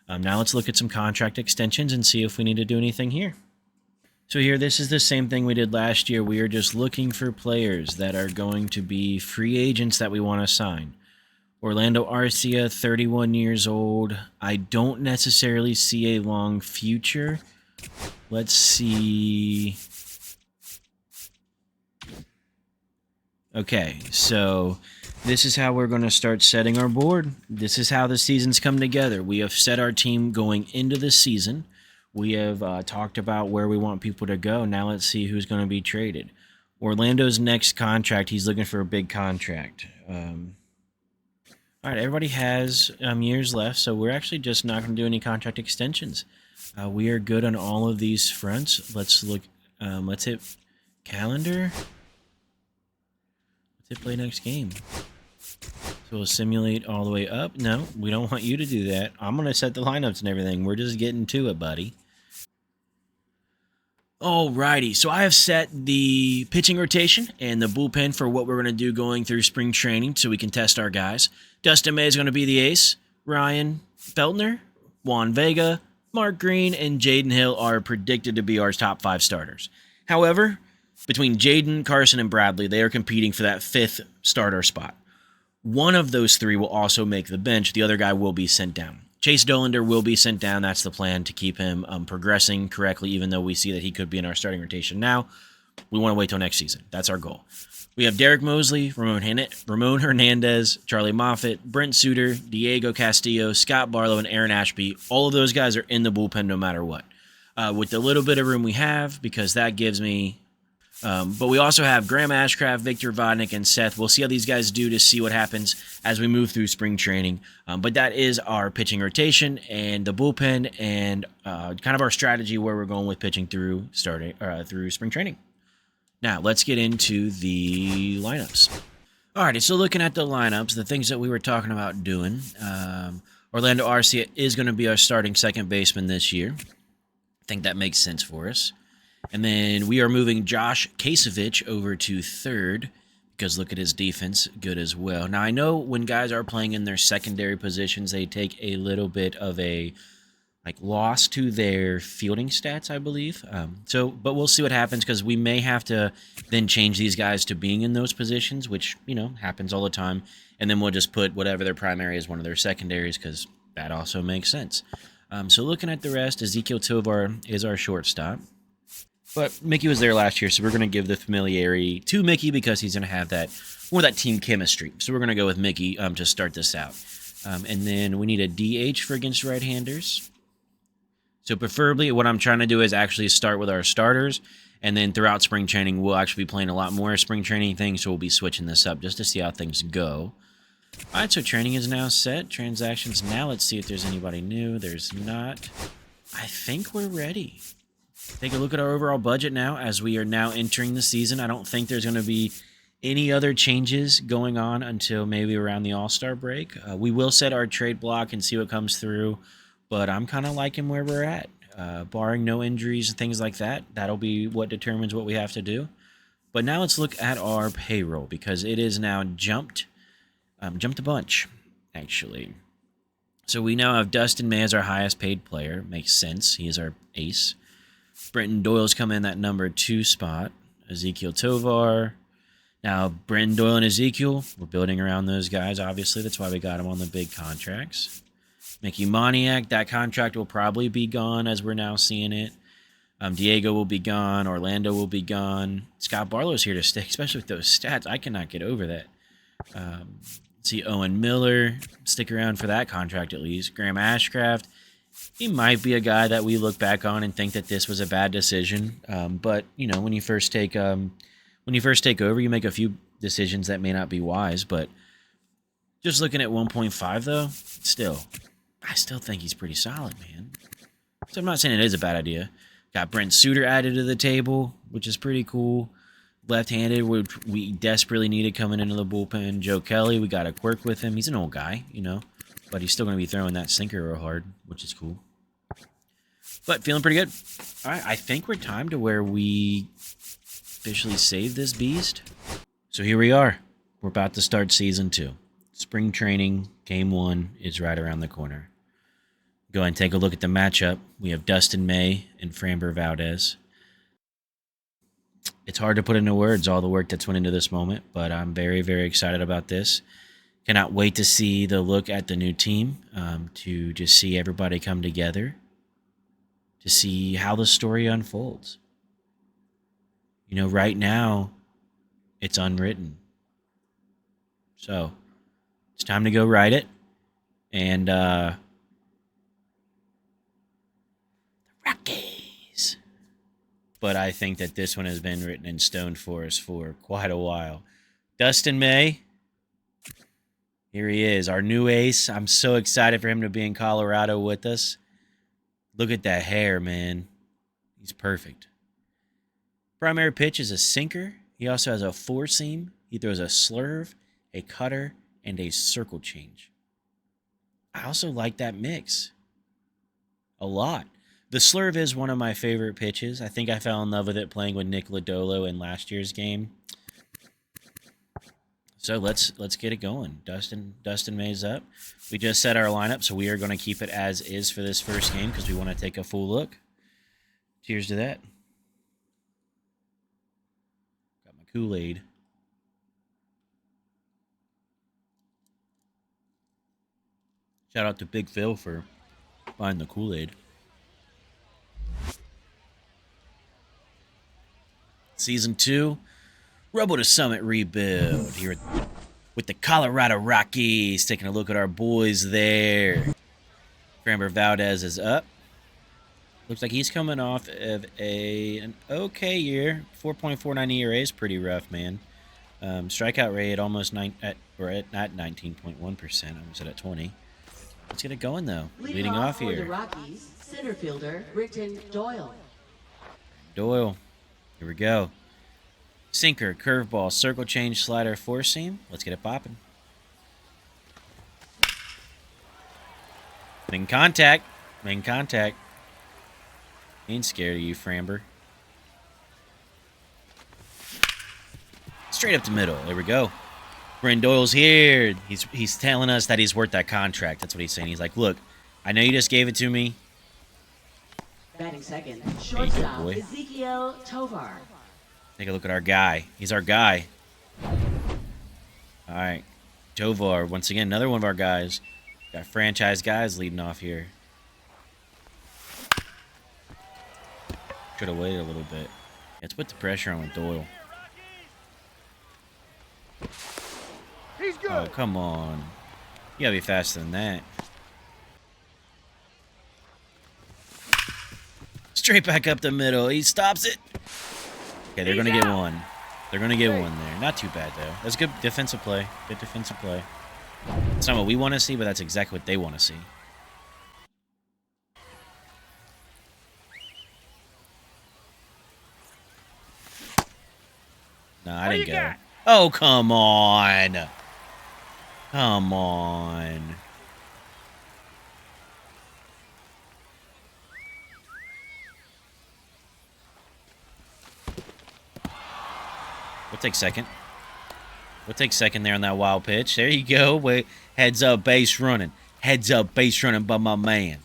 A: Now let's look at some contract extensions and see if we need to do anything here. So here, this is the same thing we did last year. We are just looking for players that are going to be free agents that we want to sign. Orlando Arcia, 31 years old. I don't necessarily see a long future. Let's see. Okay, so this is how we're going to start setting our board. This is how the seasons come together. We have set our team going into the season. We have talked about where we want people to go. Now let's see who's going to be traded. Orlando's next contract, he's looking for a big contract. All right, everybody has years left, so we're actually just not going to do any contract extensions. We are good on all of these fronts. Let's look. Let's hit calendar. Let's hit play next game. So we'll simulate all the way up. No, we don't want you to do that. I'm going to set the lineups and everything. We're just getting to it, buddy. Alrighty, so I have set the pitching rotation and the bullpen for what we're going to do going through spring training so we can test our guys. Dustin May is going to be the ace. Ryan Feltner, Juan Vega, Mark Green, and Jaden Hill are predicted to be our top 5 starters. However, between Jaden, Carson, and Bradley, they are competing for that 5th starter spot. One of those 3 will also make the bench. The other guy will be sent down. Chase Dolander will be sent down. That's the plan, to keep him progressing correctly, even though we see that he could be in our starting rotation now. We want to wait till next season. That's our goal. We have Derek Mosley, Ramon Hernandez, Charlie Moffitt, Brent Suter, Diego Castillo, Scott Barlow, and Aaron Ashby. All of those guys are in the bullpen no matter what. With the little bit of room we have, because that gives me... but we also have Graham Ashcraft, Victor Vodnik, and Seth. We'll see how these guys do to see what happens as we move through spring training. But that is our pitching rotation and the bullpen and kind of our strategy where we're going with pitching through spring training. Now, let's get into the lineups. Alrighty, so looking at the lineups, the things that we were talking about doing, Orlando Arcia is going to be our starting second baseman this year. I think that makes sense for us. And then we are moving Josh Kasevich over to third because look at his defense, good as well. Now, I know when guys are playing in their secondary positions, they take a little bit of a loss to their fielding stats, I believe. But we'll see what happens because we may have to then change these guys to being in those positions, which, happens all the time. And then we'll just put whatever their primary is, one of their secondaries, because that also makes sense. So looking at the rest, Ezekiel Tovar is our shortstop. But Mickey was there last year, so we're going to give the familiarity to Mickey because he's going to have that team chemistry. So we're going to go with Mickey to start this out. And then we need a DH for against right-handers. So preferably what I'm trying to do is actually start with our starters, and then throughout spring training, we'll actually be playing a lot more spring training things, so we'll be switching this up just to see how things go. All right, so training is now set. Transactions now. Let's see if there's anybody new. There's not. I think we're ready. Take a look at our overall budget now as we are now entering the season. I don't think there's going to be any other changes going on until maybe around the All-Star break. We will set our trade block and see what comes through. but I'm kind of liking where we're at. Barring no injuries and things like that, that'll be what determines what we have to do. But now let's look at our payroll because it is now jumped a bunch, actually. So we now have Dustin May as our highest paid player. Makes sense. He is our ace. Brenton Doyle's come in that number 2 spot. Ezekiel Tovar. Now, Brenton Doyle and Ezekiel, we're building around those guys, obviously. That's why we got them on the big contracts. Mickey Moniak, that contract will probably be gone as we're now seeing it. Diego will be gone. Orlando will be gone. Scott Barlow's here to stay, especially with those stats. I cannot get over that. See Owen Miller, stick around for that contract at least. Graham Ashcraft, he might be a guy that we look back on and think that this was a bad decision. But you know, when you first take over, you make a few decisions that may not be wise. But just looking at 1.5 though, I still think he's pretty solid, man. So I'm not saying it is a bad idea. Got Brent Suter added to the table, which is pretty cool. Left-handed, which we desperately needed coming into the bullpen. Joe Kelly, we got to work with him. He's an old guy, you know, but he's still going to be throwing that sinker real hard, which is cool. But feeling pretty good. All right, I think we're time to where we officially save this beast. So here we are. We're about to start season 2. Spring training, game 1 is right around the corner. Go ahead and take a look at the matchup. We have Dustin May and Framber Valdez. It's hard to put into words all the work that's went into this moment, but I'm very, very excited about this. Cannot wait to see the look at the new team, to just see everybody come together, to see how the story unfolds. You know, right now, it's unwritten. So, it's time to go write it. And, Rockies. But I think that this one has been written in stone for us for quite a while. Dustin May. Here he is, our new ace. I'm so excited for him to be in Colorado with us. Look at that hair, man. He's perfect. Primary pitch is a sinker. He also has a 4-seam. He throws a slurve, a cutter, and a circle change. I also like that mix a lot. The slurve is one of my favorite pitches. I think I fell in love with it playing with Nick Lodolo in last year's game. So let's get it going. Dustin May's up. We just set our lineup, so we are going to keep it as is for this first game because we want to take a full look. Cheers to that. Got my Kool-Aid. Shout out to Big Phil for buying the Kool-Aid. Season 2, Rubble to Summit rebuild here with the Colorado Rockies. Taking a look at our boys there. Framber Valdez is up. Looks like he's coming off of an okay year. 4.49 ERA is pretty rough, man. Strikeout rate almost at 19.1%. I was at 20. Let's get it going though. Leading off here.
B: For the Rockies, center fielder Brenton Doyle.
A: Here we go. Sinker, curveball, circle change, slider, 4-seam. Let's get it popping. Making contact. Ain't scared of you, Framber. Straight up the middle. There we go. Brenton Doyle's here. He's telling us that he's worth that contract. That's what he's saying. He's like, look, I know you just gave it to me.
B: Batting second, shortstop Ezekiel Tovar.
A: Take a look at our guy. He's our guy. All right. Tovar, once again, another one of our guys. Got franchise guys leading off here. Should have waited a little bit. Let's put the pressure on with Doyle.
C: He's good.
A: Oh, come on. You gotta be faster than that. Straight back up the middle. He stops it. Okay, they're going to get one. They're going to get one there. Not too bad, though. That's good defensive play. Good defensive play. It's not what we want to see, but that's exactly what they want to see. No, I didn't go. Oh, come on. Come on. take second. We'll take second there on that wild pitch. There you go. Wait, heads up, base running. Heads up, base running by my man.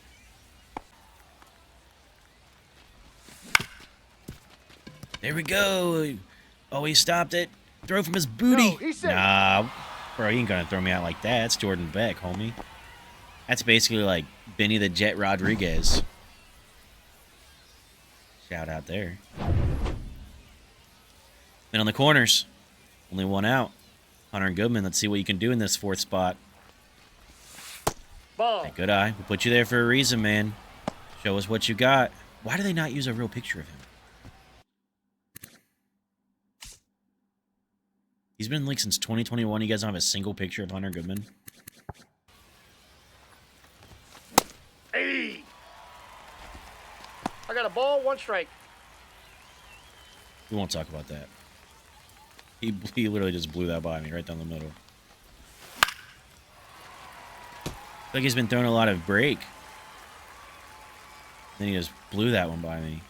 A: There we go. Oh, he stopped it. Throw from his booty.
C: No, he's safe.
A: Nah, bro, you ain't gonna throw me out like that. That's Jordan Beck, homie. That's basically like Benny the Jet Rodriguez. Shout out there. And on the corners, only one out. Hunter and Goodman, let's see what you can do in this 4th spot.
C: Ball.
A: Hey, good eye. We put you there for a reason, man. Show us what you got. Why do they not use a real picture of him? He's been in the league since 2021. You guys don't have a single picture of Hunter Goodman?
C: Hey! I got a ball, 1 strike.
A: We won't talk about that. He literally just blew that by me right down the middle. I feel like he's been throwing a lot of break. Then he just blew that one by me.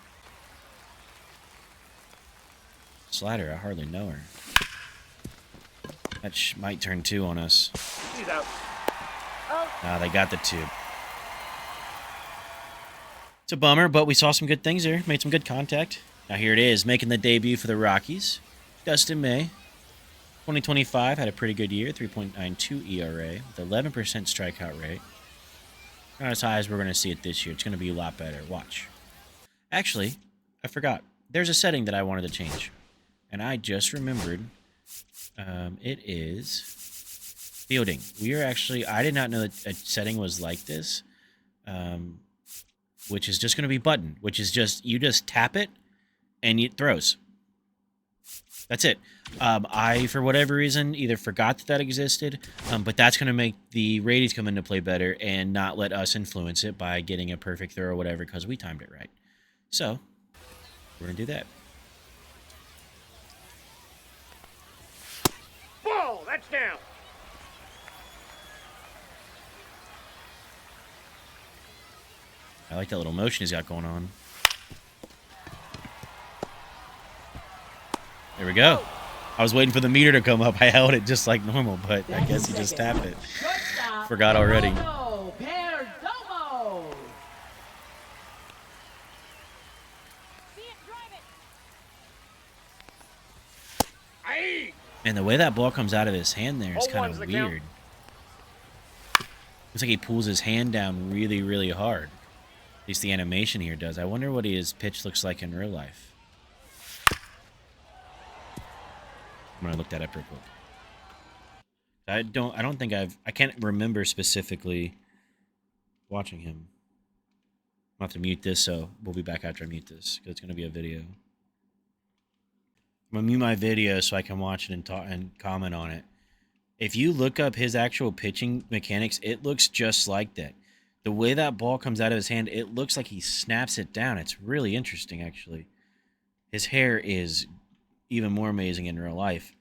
A: Slider, I hardly know her. That might turn 2 on us.
C: He's out. Out.
A: Nah, they got the 2. It's a bummer, but we saw some good things there. Made some good contact. Now here it is, making the debut for the Rockies. Dustin May. 2025, had a pretty good year. 3.92 ERA with 11% strikeout rate. Not as high as we're going to see it this year. It's going to be a lot better. Watch. Actually, I forgot. There's a setting that I wanted to change. And I just remembered. It is fielding. We are actually, I did not know that a setting was like this. Which is just going to be button. Which is just, you just tap it and it throws. That's it. I, for whatever reason, either forgot that existed, but that's going to make the ratings come into play better and not let us influence it by getting a perfect throw or whatever because we timed it right. So, we're going to do that.
C: Ball, that's down.
A: I like that little motion he's got going on. There we go. I was waiting for the meter to come up. I held it just like normal, but I guess he just tapped it.
B: Shortstop,
A: Forgot already.
B: Perdomo, Perdomo.
C: Hey!
A: And the way that ball comes out of his hand there is
C: Oh,
A: kind
C: one's
A: of
C: the count.
A: weird. Looks like he pulls his hand down really, really hard. At least the animation here does. I wonder what his pitch looks like in real life. I'm gonna look that up real quick. I don't think I can't remember specifically watching him. I'll have to mute this, so we'll be back after I mute this, because it's gonna be a video. I'm gonna mute my video so I can watch it and talk and comment on it. If you look up his actual pitching mechanics, it looks just like that. The way that ball comes out of his hand, it looks like he snaps it down. It's really interesting, actually. His hair is even more amazing in real life.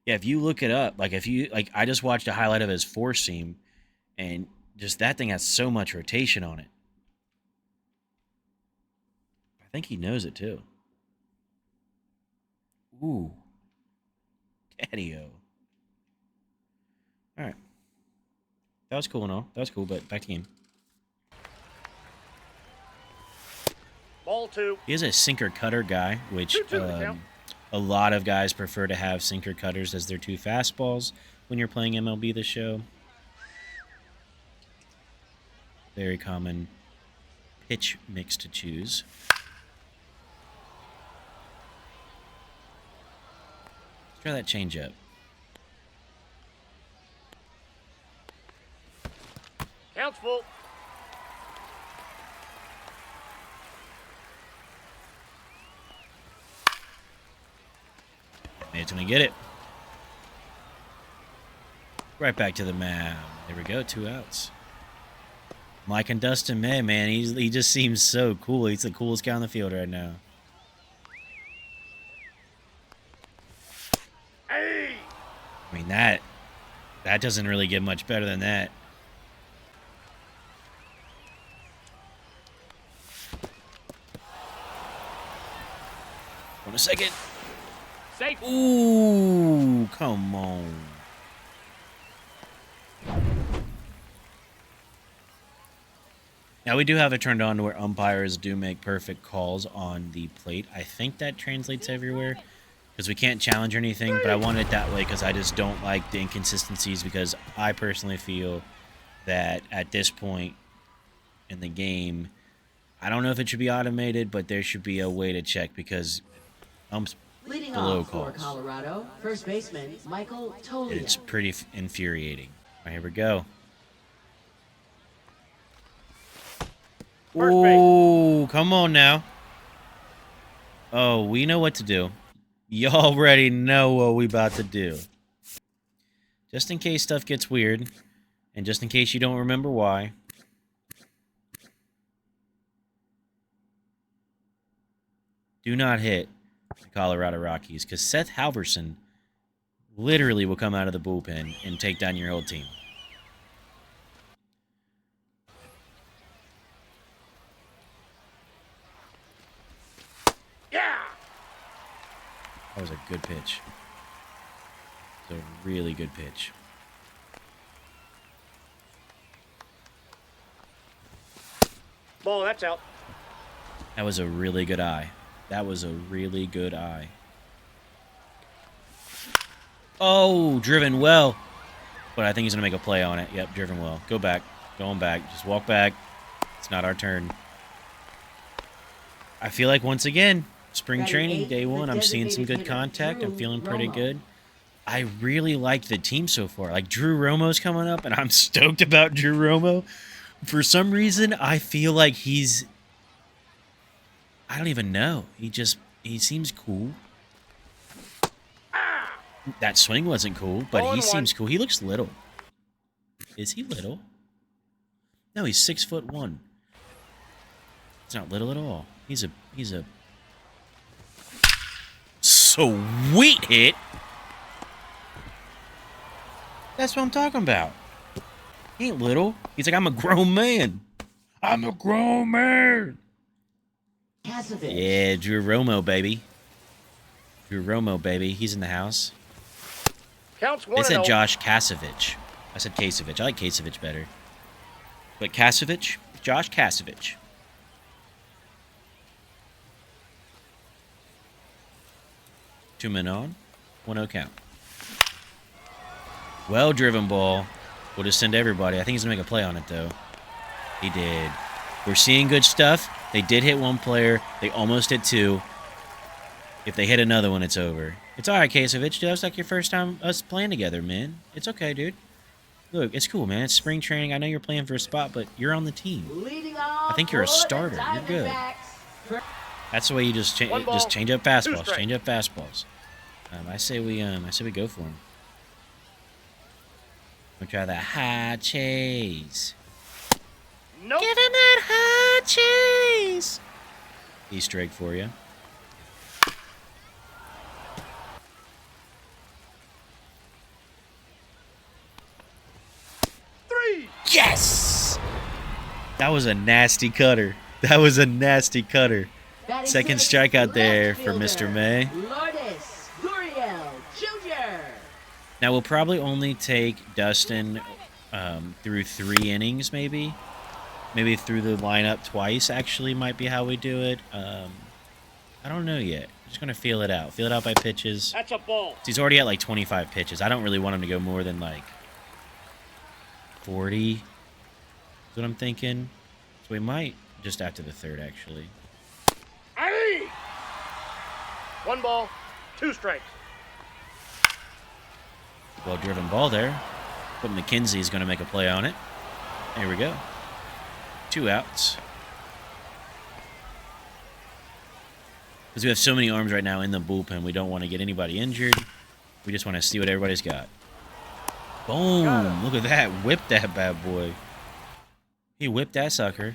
A: Yeah, if you look it up, I just watched a highlight of his 4-seam, and just that thing has so much rotation on it. I think he knows it too. Ooh. Daddy-o. All right. That was cool and all. That was cool, but back to game.
C: Ball 2.
A: He is a sinker cutter guy, which
C: 2-2 the count.
A: a lot of guys prefer to have sinker cutters as their 2 fastballs when you're playing MLB The Show. Very common pitch mix to choose. Let's try that changeup.
C: Count's full.
A: It's going to get it. Right back to the mound. There we go, 2 outs. Mike and Dustin May, man, he just seems so cool. He's the coolest guy on the field right now.
C: Hey!
A: I mean, that doesn't really get much better than that. On a second.
C: Safe.
A: Ooh, come on. Now, we do have it turned on to where umpires do make perfect calls on the plate. I think that translates everywhere because we can't challenge or anything, but I want it that way because I just don't like the inconsistencies because I personally feel that at this point in the game, I don't know if it should be automated, but there should be a way to check because umps
B: Leading
A: below
B: off for
A: calls.
B: Colorado, first baseman Michael Tolia.
A: It's pretty infuriating. All right, here we go.
C: First base.
A: Oh, come on now. Oh, we know what to do. You already know what we about to do. Just in case stuff gets weird, and just in case you don't remember why. Do not hit the Colorado Rockies, because Seth Halverson literally will come out of the bullpen and take down your whole team.
C: Yeah.
A: That was a good pitch. It was a really good pitch.
C: Ball, that's out.
A: That was a really good eye. That was a really good eye. Oh, driven well. But I think he's going to make a play on it. Yep, driven well. Go back. Going back. Just walk back. It's not our turn. I feel like, once again, spring training, day one, I'm seeing some good contact. I'm feeling pretty good. I really like the team so far. Like, Drew Romo's coming up, and I'm stoked about Drew Romo. For some reason, I feel like he's... I don't even know. He seems cool. That swing wasn't cool, but he seems cool. He looks little. Is he little? No, he's 6'1". It's not little at all. He's a sweet hit. That's what I'm talking about. He ain't little. He's like, I'm a grown man. I'm a grown man.
B: Kasevich.
A: Yeah, Drew Romo, baby. Drew Romo, baby. He's in the house.
C: Counts
A: They
C: 1-0.
A: said Josh Kasevich. I said Kasevich. I like Kasevich better. But Kasevich, Josh Kasevich. Two men on, 1-0 count. Well driven ball. We'll just send everybody. I think he's going to make a play on it, though. He did. We're seeing good stuff. They did hit one player. They almost hit two. If they hit another one, it's over. It's all right, Kasevich. Dude, it's like your first time us playing together, man. It's okay, dude. Look, it's cool, man. It's spring training. I know you're playing for a spot, but you're on the team.
B: Leading off
A: I think you're a
B: for the
A: starter. You're good.
B: Diamondbacks.
A: That's the way you just change up fastballs. Change up fastballs. I say we go for him. We try the high chase.
C: Nope.
A: Give him that high chase. Easter egg for you.
C: Three.
A: Yes! That was a nasty cutter. That was a nasty cutter.
B: Batting
A: Second
B: sixth,
A: strikeout there
B: left
A: for Mr.
B: fielder,
A: May.
B: Lourdes Gurriel Jr.
A: Now, we'll probably only take Dustin through 3 innings, maybe. Maybe through the lineup twice, actually, might be how we do it. I don't know yet. I'm just going to feel it out. Feel it out by pitches.
C: That's a ball.
A: He's already at like 25 pitches. I don't really want him to go more than like 40. That's what I'm thinking. So we might just after the third, actually.
C: Aye. 1 ball, 2 strikes.
A: Well-driven ball there. But McKenzie's going to make a play on it. There we go. 2 outs. Because we have so many arms right now in the bullpen, we don't want to get anybody injured. We just want to see what everybody's got. Boom! Look at that. Whipped that bad boy. He whipped that sucker.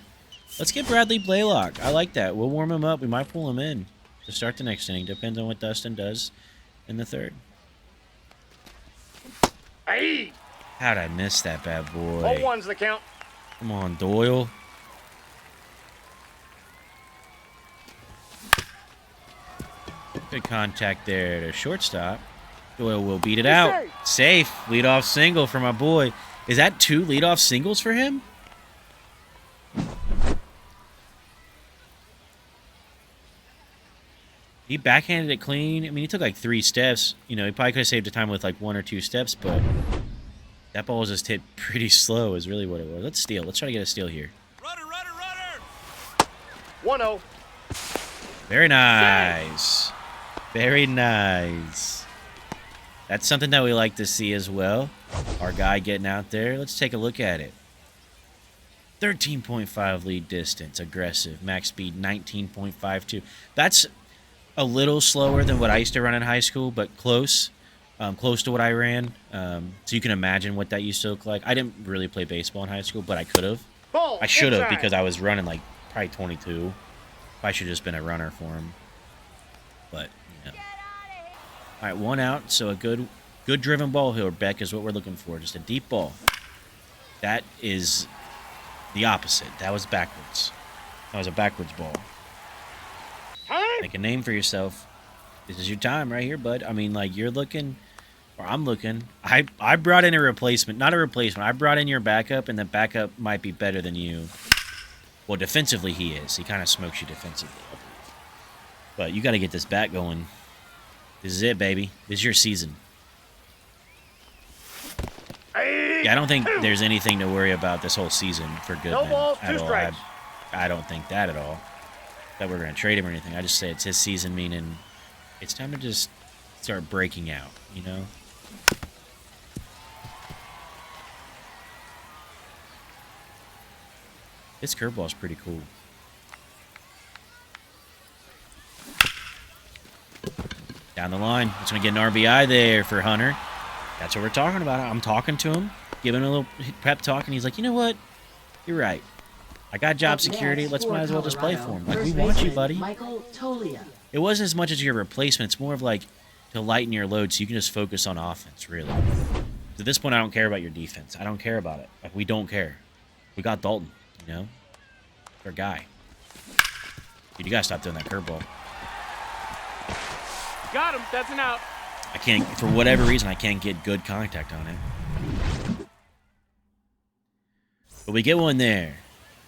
A: Let's get Bradley Blaylock. I like that. We'll warm him up. We might pull him in to start the next inning. Depends on what Dustin does in the third.
C: Aye.
A: How'd I miss that bad boy?
C: 0-1's the count.
A: Come on, Doyle. Good contact there to shortstop. Doyle will beat it out. Safe. Leadoff single for my boy. Is that 2 leadoff singles for him? He backhanded it clean. I mean, he took like 3 steps. You know, he probably could have saved the time with like 1 or 2 steps, but that ball was just hit pretty slow is really what it was. Let's steal. Let's try to get a steal here.
D: Runner, runner, runner!
C: 1-0.
A: Very nice. Very nice. That's something that we like to see as well. Our guy getting out there. Let's take a look at it. 13.5 lead distance. Aggressive. Max speed 19.52. That's a little slower than what I used to run in high school, but close. Close to what I ran. So you can imagine what that used to look like. I didn't really play baseball in high school, but I could have. I should have because I was running like probably 22. I should have just been a runner for him. But, you know. All right, 1 out. So a good driven ball here, Beck, is what we're looking for. Just a deep ball. That is the opposite. That was backwards. That was a backwards ball. Make a name for yourself. This is your time right here, bud. I mean, like, you're looking, or I'm looking. I brought in a replacement. Not a replacement. I brought in your backup, and the backup might be better than you. Well, defensively he is. He kind of smokes you defensively. But you got to get this bat going. This is it, baby. This is your season. Yeah, I don't think there's anything to worry about this whole season for Goodman at all. I don't think that at all. That we're going to trade him or anything. I just say it's his season, meaning it's time to just start breaking out, you know? This curveball's pretty cool. Down the line. It's going to get an RBI there for Hunter. That's what we're talking about. I'm talking to him, giving him a little pep talk, and he's like, you know what? You're right. I got job security. Let's might as well just play for him. Like, we want you, buddy. It wasn't as much as your replacement. It's more of like to lighten your load so you can just focus on offense, really. At this point, I don't care about your defense. I don't care about it. Like, we don't care. We got Dalton, you know? Our guy. Dude, you gotta stop doing that curveball.
D: Got him. That's an out.
A: I can't, for whatever reason, I can't get good contact on it. But we get one there.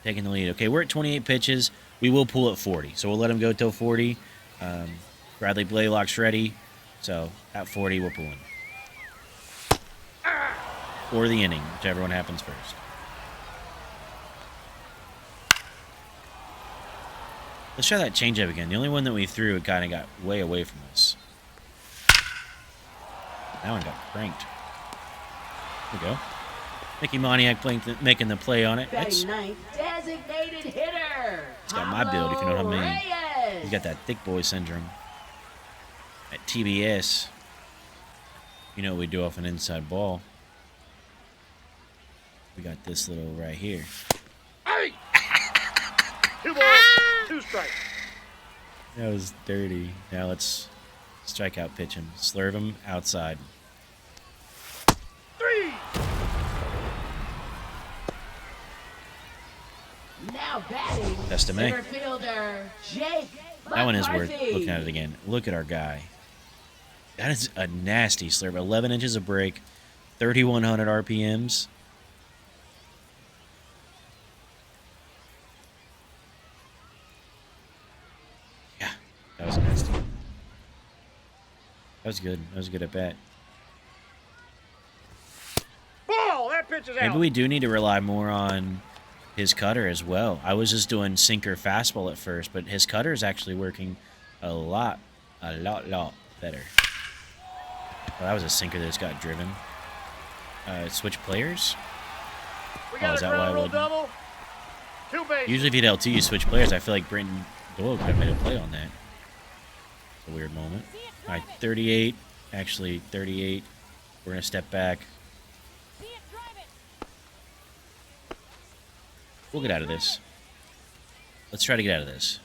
A: Taking the lead. Okay, we're at 28 pitches. We will pull at 40. So we'll let him go till 40. Bradley Blaylock's ready. So at 40, we're pulling. Or the inning, whichever one happens first. Let's try that changeup again. The only one that we threw, it kind of got way away from us. That one got cranked. There we go. Mickey Moniak making the play on it. That's
B: Designated hitter.
A: It's got my build, if you know what I mean. He's got that thick boy syndrome. At TBS, you know what we do off an inside ball. We got this little right here.
C: Hey! 2 balls, 2 strikes.
A: That was dirty. Now let's strike out pitch him. Slurve him outside.
C: 3.
B: Now batting.
A: That's to me.
B: Center fielder Jake
A: That one is worth
B: McCarthy.
A: looking at it again. Look at our guy. That is a nasty slurve. 11 inches of break, 3,100 RPMs. Yeah, that was nasty. That was good. That was a good at bat.
C: Ball! That pitch is out.
A: Maybe we do need to rely more on his cutter as well. I was just doing sinker fastball at first, but his cutter is actually working a lot better. Well, that was a sinker that just got driven. Switch players?
C: We got
A: is
C: a
A: that why I
C: ground rule
A: wouldn't?
C: double. 2 bases.
A: Usually if you had L2, you switch players. I feel like Brenton Doyle could have made a play on that. It's a weird moment. All right, 38. Actually, 38. We're going to step back. We'll get out of this. Let's try to get out of this.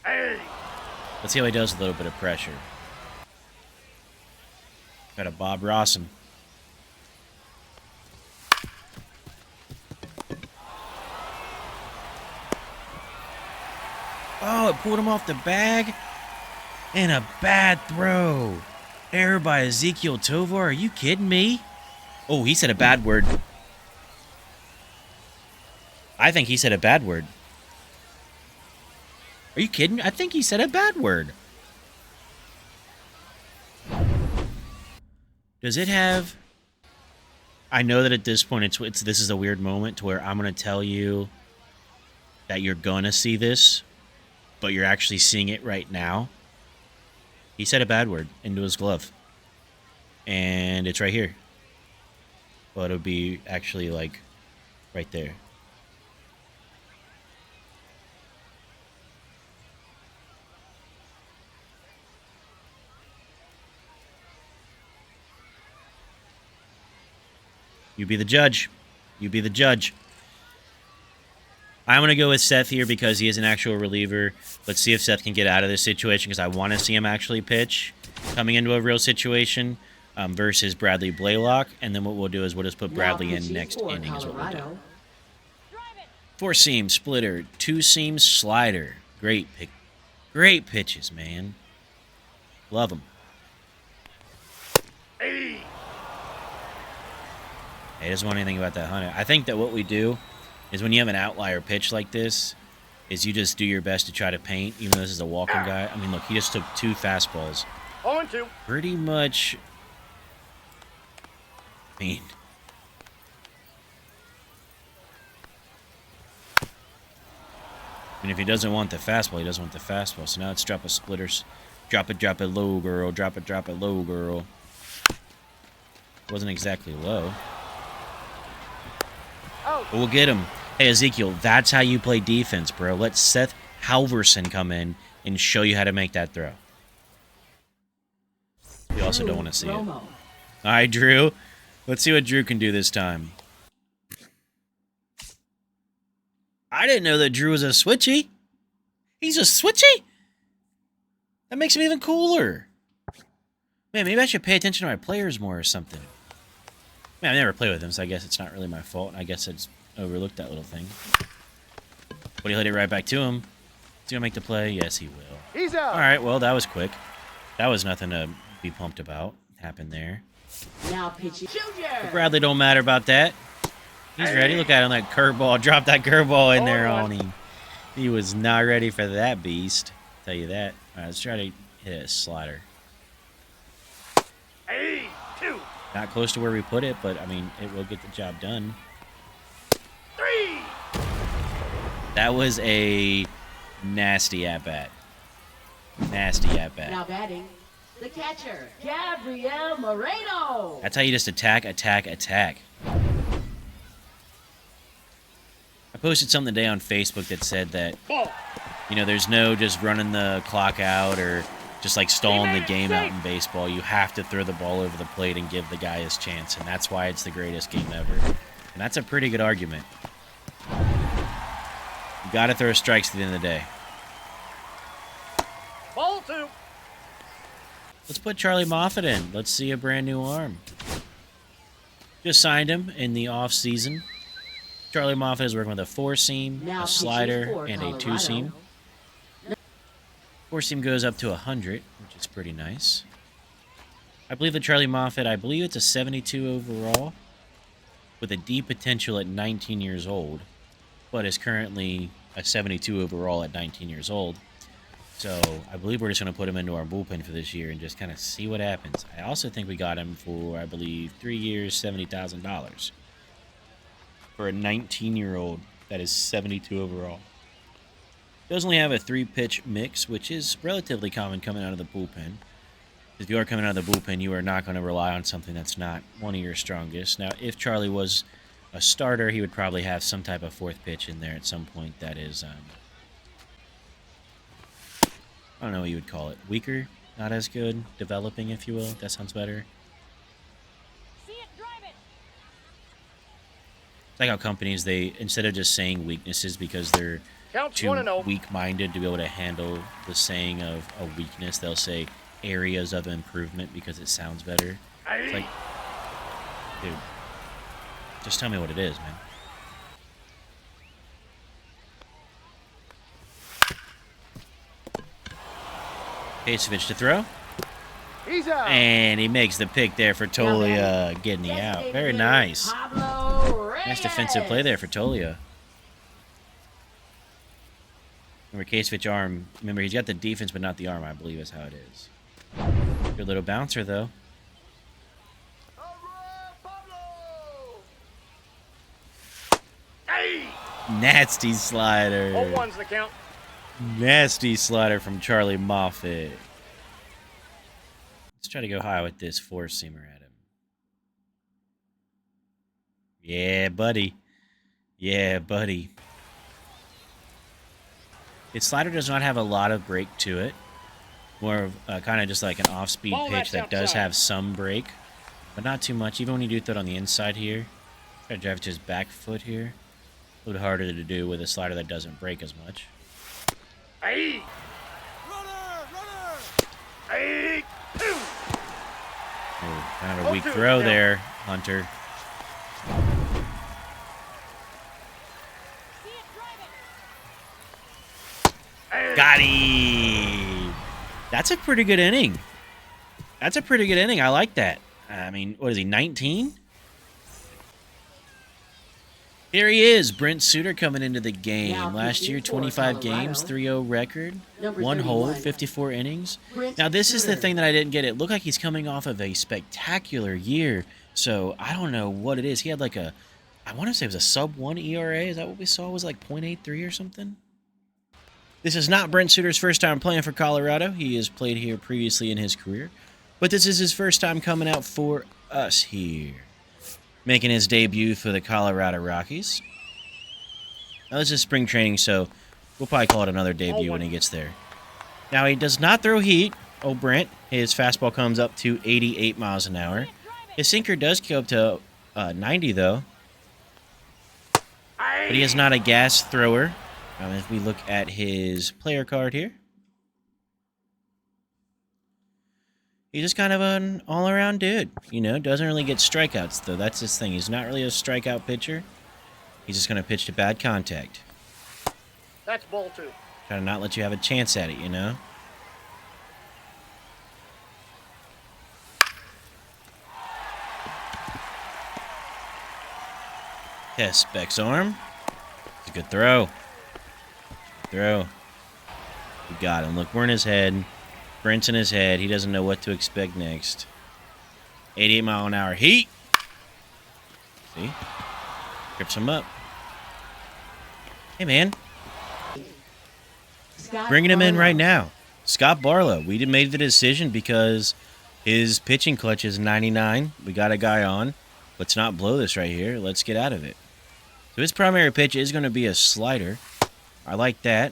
C: Hey!
A: Let's see how he does with a little bit of pressure. Got a Bob Ross him. Oh, it pulled him off the bag. And a bad throw. Error by Ezekiel Tovar. Are you kidding me? Oh, he said a bad word. I think he said a bad word. Are you kidding? I think he said a bad word. Does it have... I know that at this point, this is a weird moment to where I'm going to tell you that you're going to see this, but you're actually seeing it right now. He said a bad word into his glove. And it's right here. Well, it'll be actually, like, right there. You be the judge. You be the judge. I'm going to go with Seth here because he is an actual reliever. Let's see if Seth can get out of this situation because I want to see him actually pitch coming into a real situation versus Bradley Blaylock. And then what we'll do is we'll just put Bradley in next inning is what we'll do. Four-seam splitter, two-seam slider. Great pick. Great pitches, man. Love them.
C: Hey.
A: He doesn't want anything about that 100. I think that what we do is when you have an outlier pitch like this, is you just do your best to try to paint, even though this is a walking guy. I mean, look, he just took 2 fastballs.
C: 0-2.
A: Pretty much, I mean, if he doesn't want the fastball, he doesn't want the fastball. So now let's drop a splitters. Drop it low, girl. Drop it low, girl. Wasn't exactly low.
C: Oh.
A: But we'll get him. Hey, Ezekiel, that's how you play defense, bro. Let Seth Halverson come in and show you how to make that throw. We also don't want to see it. All right, Drew. Let's see what Drew can do this time. I didn't know that Drew was a switchy. He's a switchy? That makes him even cooler. Man, maybe I should pay attention to my players more or something. Man, I never play with him, so I guess it's not really my fault. I guess I just overlooked that little thing. But he'll hit it right back to him. Is he going to make the play? Yes, he will.
C: He's out.
A: All right, well, that was quick. That was nothing to be pumped about. Happened there.
B: Now pitching.
A: But Bradley don't matter about that. He's ready. Look at him, that curveball. Drop that curveball in there on him. He was not ready for that beast. Tell you that. All right, let's try to hit a slider.
C: Hey, 2.
A: Not close to where we put it, but, I mean, it will get the job done.
C: 3.
A: That was a nasty at-bat. Nasty at-bat.
B: Now batting, the catcher, Gabriel Moreno.
A: That's how you just attack. I posted something today on Facebook that said that,
C: Ball.
A: you know, there's no just running the clock out or just like stalling the game out in baseball. You have to throw the ball over the plate and give the guy his chance, and that's why it's the greatest game ever. And that's a pretty good argument. You got to throw strikes at the end of the day.
C: Ball 2.
A: Let's put Charlie Moffitt in. Let's see a brand new arm. Just signed him in the off season. Charlie Moffitt is working with a 4-seam, a slider, and a 2-seam. 4-seam goes up to 100, which is pretty nice. I believe that Charlie Moffitt, I believe it's a 72 overall, with a deep potential at 19 years old, but is currently a 72 overall at 19 years old. So I believe we're just going to put him into our bullpen for this year and just kind of see what happens. I also think we got him for, I believe, 3 years, $70,000. For a 19-year-old that is 72 overall. Does only have a 3-pitch mix, which is relatively common coming out of the bullpen. If you are coming out of the bullpen, you are not going to rely on something that's not one of your strongest. Now, if Charlie was a starter, he would probably have some type of 4th pitch in there at some point that is, I don't know what you would call it. Weaker, not as good, developing, if you will. That sounds better. It's like how companies, they, instead of just saying weaknesses because they're
C: Counts
A: too
C: 1-0.
A: weak-minded to be able to handle the saying of a weakness, they'll say areas of improvement because it sounds better. It's like, dude, just tell me what it is, man. Kasevich to throw.
C: He's out.
A: And he makes the pick there for Tolia, getting the out. Very nice. Nice defensive play there for Tolia. Remember, Kasevich arm. Remember, he's got the defense, but not the arm, I believe is how it is. Good little bouncer, though.
C: Hey!
A: Nasty slider.
C: 0-1's the count.
A: Nasty slider from Charlie Moffitt. Let's try to go high with this four-seamer at him. Yeah, buddy. Yeah, buddy. His slider does not have a lot of break to it. More of kind of just like an off-speed pitch that does have some break, but not too much. Even when you do throw it on the inside here, try to drive it to his back foot here. A little harder to do with a slider that doesn't break as much.
C: Hey! Hey! Two!
A: Oh, kind of a weak throw there, Hunter. Got him! That's a pretty good inning. That's a pretty good inning. I like that. I mean, what is he, 19? Here he is, Brent Suter coming into the game. Last year, 25 games, 3-0 record, 1 hold, 54 innings. Now, this is the thing that I didn't get. It looked like he's coming off of a spectacular year, so I don't know what it is. He had like a, I want to say it was a sub-1 ERA. Is that what we saw? It was like .83 or something? This is not Brent Suter's first time playing for Colorado. He has played here previously in his career, but this is his first time coming out for us here. Making his debut for the Colorado Rockies. Now, this is spring training, so we'll probably call it another debut when he gets there. Now, he does not throw heat. Oh, Brent. His fastball comes up to 88 miles an hour. His sinker does go up to 90, though. But he is not a gas thrower. If we look at his player card here. He's just kind of an all-around dude, you know, doesn't really get strikeouts, though. That's his thing. He's not really a strikeout pitcher. He's just going to pitch to bad contact.
C: That's ball 2.
A: Try to not let you have a chance at it, you know? Test Beck's arm. It's a good throw. Throw. We got him. Look, we're in his head. Brent's in his head. He doesn't know what to expect next. 88 mile an hour heat. See? Grips him up. Hey, man. Bringing him in right now. Scott Barlow. We made the decision because his pitching clutch is 99. We got a guy on. Let's not blow this right here. Let's get out of it. So his primary pitch is going to be a slider. I like that.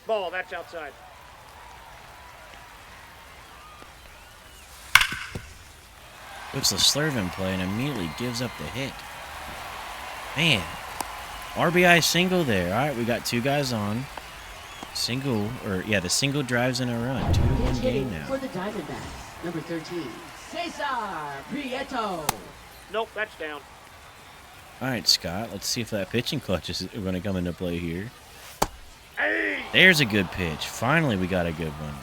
C: Ball, that's outside.
A: Puts the slurve in play and immediately gives up the hit. Man. RBI single there. All right, we got 2 guys on. Single, or yeah, the single drives in a run. 2-1 game now.
B: For the Diamondbacks, number 13, Cesar Prieto.
C: Nope, that's down.
A: All right, Scott. Let's see if that pitching clutch is going to come into play here.
C: Hey!
A: There's a good pitch. Finally, we got a good one.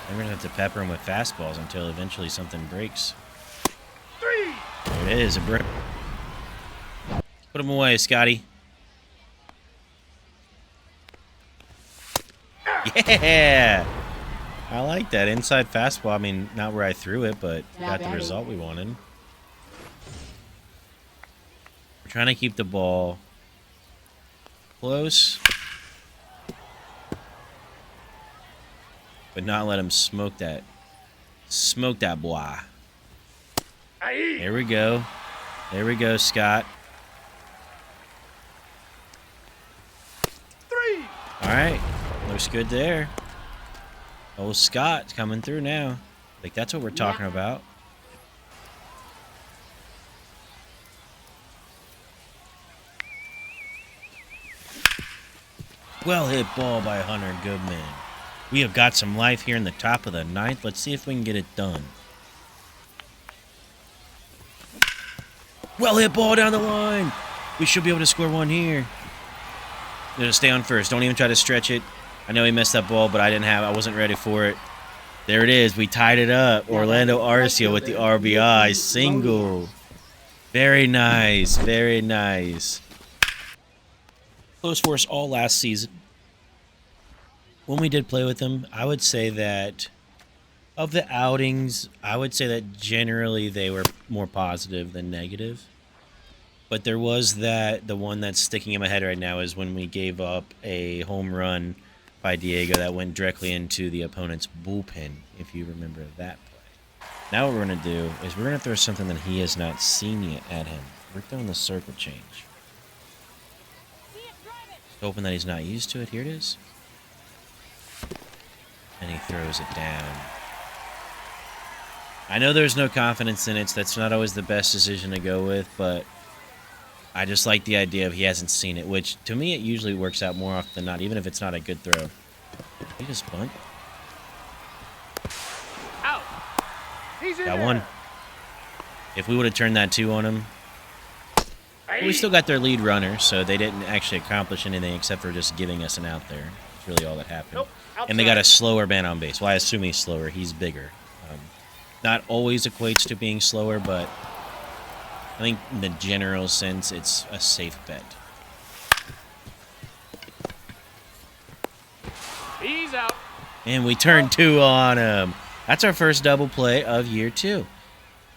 A: We're going to have to pepper him with fastballs until eventually something breaks.
C: 3!
A: There it is, a break. Put him away, Scotty. Yeah! I like that inside fastball. I mean, not where I threw it, but got the result we wanted. We're trying to keep the ball close, but not let him smoke that. Smoke that boy.
C: Hey!
A: There we go. There we go, Scott.
C: 3!
A: All right. Looks good there. Old Scott's coming through now. Like, that's what we're talking about. Well hit ball by Hunter Goodman. We have got some life here in the top of the 9th. Let's see if we can get it done. Well hit ball down the line. We should be able to score one here. Just stay on first. Don't even try to stretch it. I know he missed that ball, but I wasn't ready for it. There it is. We tied it up. Orlando Arcia with the RBI single. Very nice. Very nice. Close for us all last season. When we did play with them, I would say that of the outings, I would say that generally they were more positive than negative. But there was the one that's sticking in my head right now is when we gave up a home run by Diego that went directly into the opponent's bullpen, if you remember that play. Now what we're going to do is we're going to throw something that he has not seen yet at him. We're throwing the circle change. Just hoping that he's not used to it. Here it is. And he throws it down. I know there's no confidence in it, so that's not always the best decision to go with, but I just like the idea of he hasn't seen it, which to me it usually works out more often than not, even if it's not a good throw. He just bunt.
C: Out. He's in
A: Got
C: there.
A: one. If we would have turned that 2 on him, but we still got their lead runner, so they didn't actually accomplish anything except for just giving us an out there. That's really all that happened.
C: Nope,
A: and they got a
C: outside.
A: slower man on base. Well, I assume he's slower. He's bigger. Not always equates to being slower, but I think in the general sense, it's a safe bet.
D: He's out.
A: And we turned 2 on him. That's our first double play of year 2.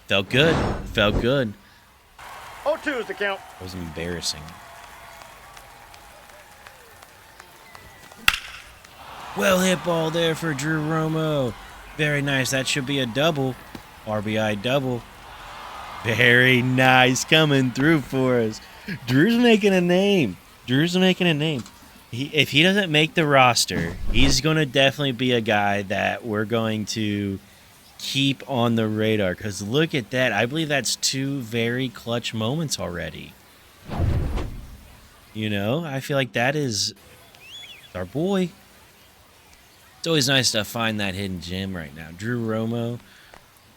A: Felt good. Felt good.
C: 0-2 is the count.
A: It was embarrassing. Well hit ball there for Drew Romo. Very nice. That should be a double. RBI double. Very nice coming through for us. Drew's making a name. Drew's making a name. If he doesn't make the roster, he's going to definitely be a guy that we're going to keep on the radar. Because look at that. I believe that's 2 very clutch moments already. You know, I feel like that is our boy. It's always nice to find that hidden gem right now. Drew Romo,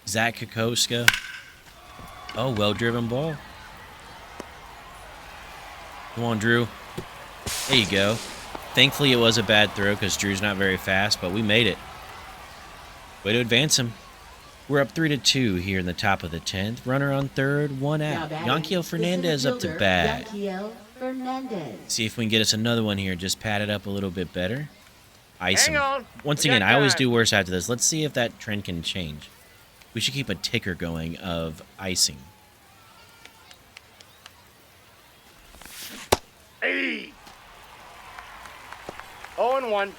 A: Zach Kokoska. Oh, well-driven ball. Come on, Drew. There you go. Thankfully, it was a bad throw because Drew's not very fast, but we made it. Way to advance him. We're up 3-2 here in the top of the 10th. Runner on third, 1 out. Yanquiel Fernandez up to bat.
B: Yanquiel Fernandez.
A: See if we can get us another one here. Just pat it up a little bit better. Ice
C: Hang
A: him.
C: on.
A: Once
C: We
A: again,
C: got
A: I always
C: time.
A: do worse after this. Let's see if that trend can change. We should keep a ticker going of icing.
C: Hey. 0-1.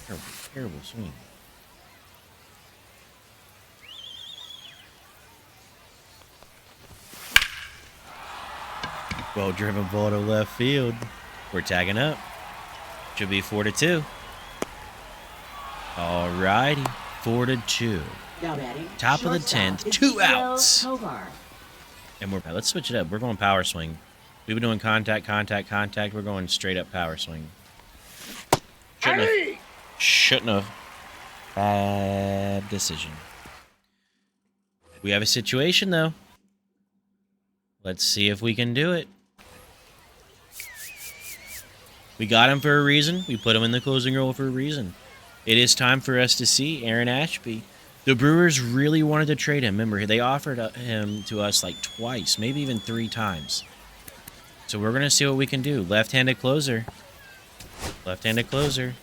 A: Terrible, terrible swing. Well-driven ball to left field. We're tagging up. Should be 4-2. All righty, 4-2.
B: Now batting.
A: Top of the
B: shortstop,
A: 10th, 2
B: Ezekiel
A: outs.
B: Tovar.
A: And let's switch it up. We're going power swing. We've been doing contact, contact, contact. We're going straight up power swing.
C: Hey.
A: Shouldn't have. Bad decision. We have a situation, though. Let's see if we can do it. We got him for a reason. We put him in the closing role for a reason. It is time for us to see Aaron Ashby. The Brewers really wanted to trade him. Remember, they offered him to us like twice, maybe even 3 times. So we're going to see what we can do. Left-handed closer. Left-handed closer.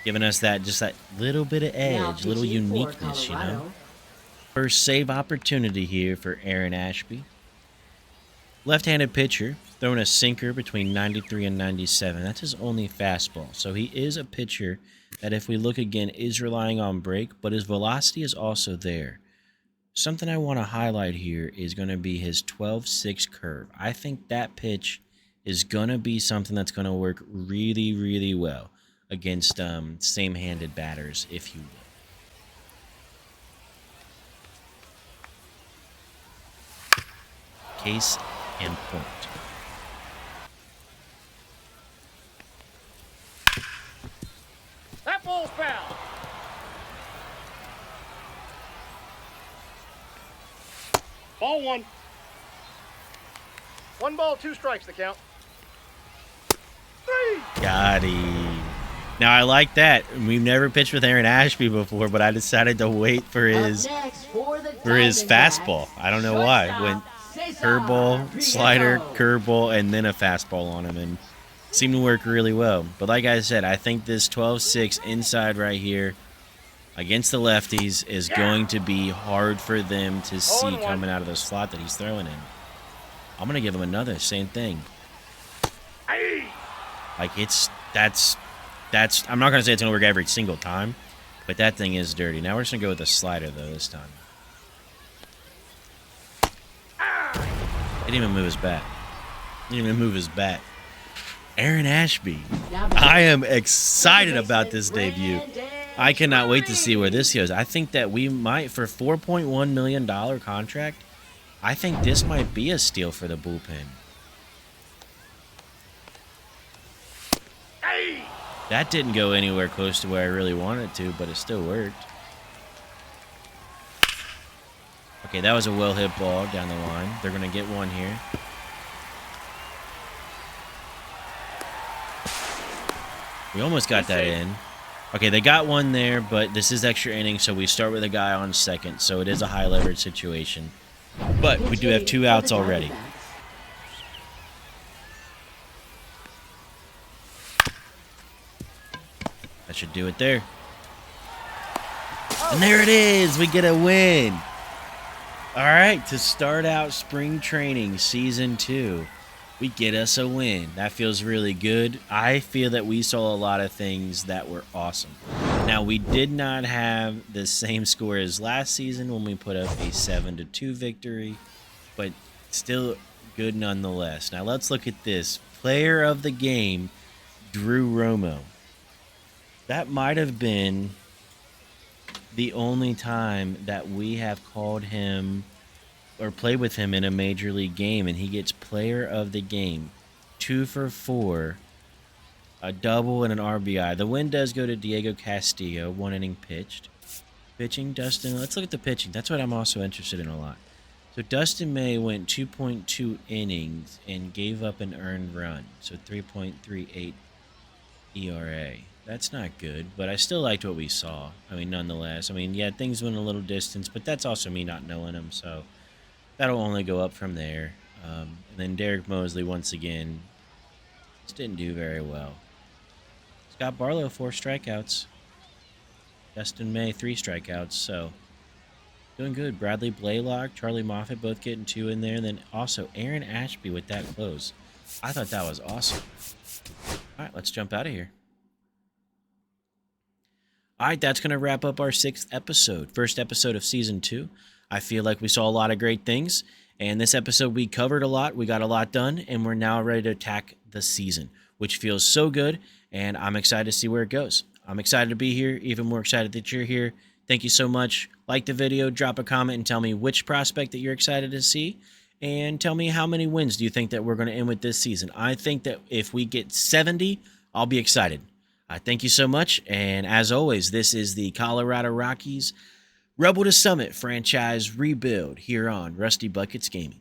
A: Giving us just that little bit of
B: Now
A: edge, little
B: pitching for
A: uniqueness, you know.
B: Colorado.
A: First save opportunity here for Aaron Ashby. Left-handed pitcher, throwing a sinker between 93 and 97. That's his only fastball. So he is a pitcher that, if we look again, is relying on break, but his velocity is also there. Something I want to highlight here is going to be his 12-6 curve. I think that pitch is going to be something that's going to work really, really well against same-handed batters, if you will. Case in point.
C: That ball's foul. Ball one. 1 ball, 2 strikes the count. 3.
A: Got him. Now, I like that. We've never pitched with Aaron Ashby before, but I decided to wait for his fastball. I don't know why. Went curveball, slider, curveball, and then a fastball on him, and seemed to work really well. But like I said, I think this 12-6 inside right here against the lefties is going to be hard for them to see coming out of the slot that he's throwing in. I'm going to give him another, same thing. Like, that's I'm not going to say it's going to work every single time, but that thing is dirty. Now we're just going to go with a slider, though, this time. Didn't even move his bat. Didn't even move his bat. Aaron Ashby. I am excited about this debut. I cannot wait to see where this goes. I think that we might, for $4.1 million contract, I think this might be a steal for the bullpen. That didn't go anywhere close to where I really wanted it to, but it still worked. Okay, that was a well-hit ball down the line. They're going to get one here. We almost got that in. Okay, they got one there, but this is extra inning, so we start with a guy on second, so it is a high-leverage situation. But we do have 2 outs already. That should do it there. And there it is. We get a win. All right, to start out spring training season 2, we get us a win. That feels really good. I feel that we saw a lot of things that were awesome. Now, we did not have the same score as last season when we put up a 7-2 victory, but still good nonetheless. Now, let's look at this. Player of the game, Drew Romo. That might have been the only time that we have called him or played with him in a major league game, and he gets player of the game. 2 for 4, a double and an RBI. The win does go to Diego Castillo, 1 inning pitched. Pitching, Dustin. Let's look at the pitching. That's what I'm also interested in a lot. So Dustin May went 2.2 innings and gave up an earned run. So 3.38 ERA. That's not good, but I still liked what we saw. I mean, nonetheless. I mean, yeah, things went a little distance, but that's also me not knowing him, so that'll only go up from there. And then Derek Mosley, once again, just didn't do very well. Scott Barlow, 4 strikeouts. Dustin May, 3 strikeouts, so doing good. Bradley Blaylock, Charlie Moffitt both getting 2 in there. And then also Aaron Ashby with that close. I thought that was awesome. All right, let's jump out of here. All right, that's going to wrap up our 6th episode, first episode of Season 2. I feel like we saw a lot of great things, and this episode we covered a lot, we got a lot done, and we're now ready to attack the season, which feels so good, and I'm excited to see where it goes. I'm excited to be here, even more excited that you're here. Thank you so much. Like the video, drop a comment, and tell me which prospect that you're excited to see, and tell me how many wins do you think that we're going to end with this season. I think that if we get 70, I'll be excited. Thank you so much, and as always, this is the Colorado Rockies Rubble to Summit franchise rebuild here on Rusty Buckets Gaming.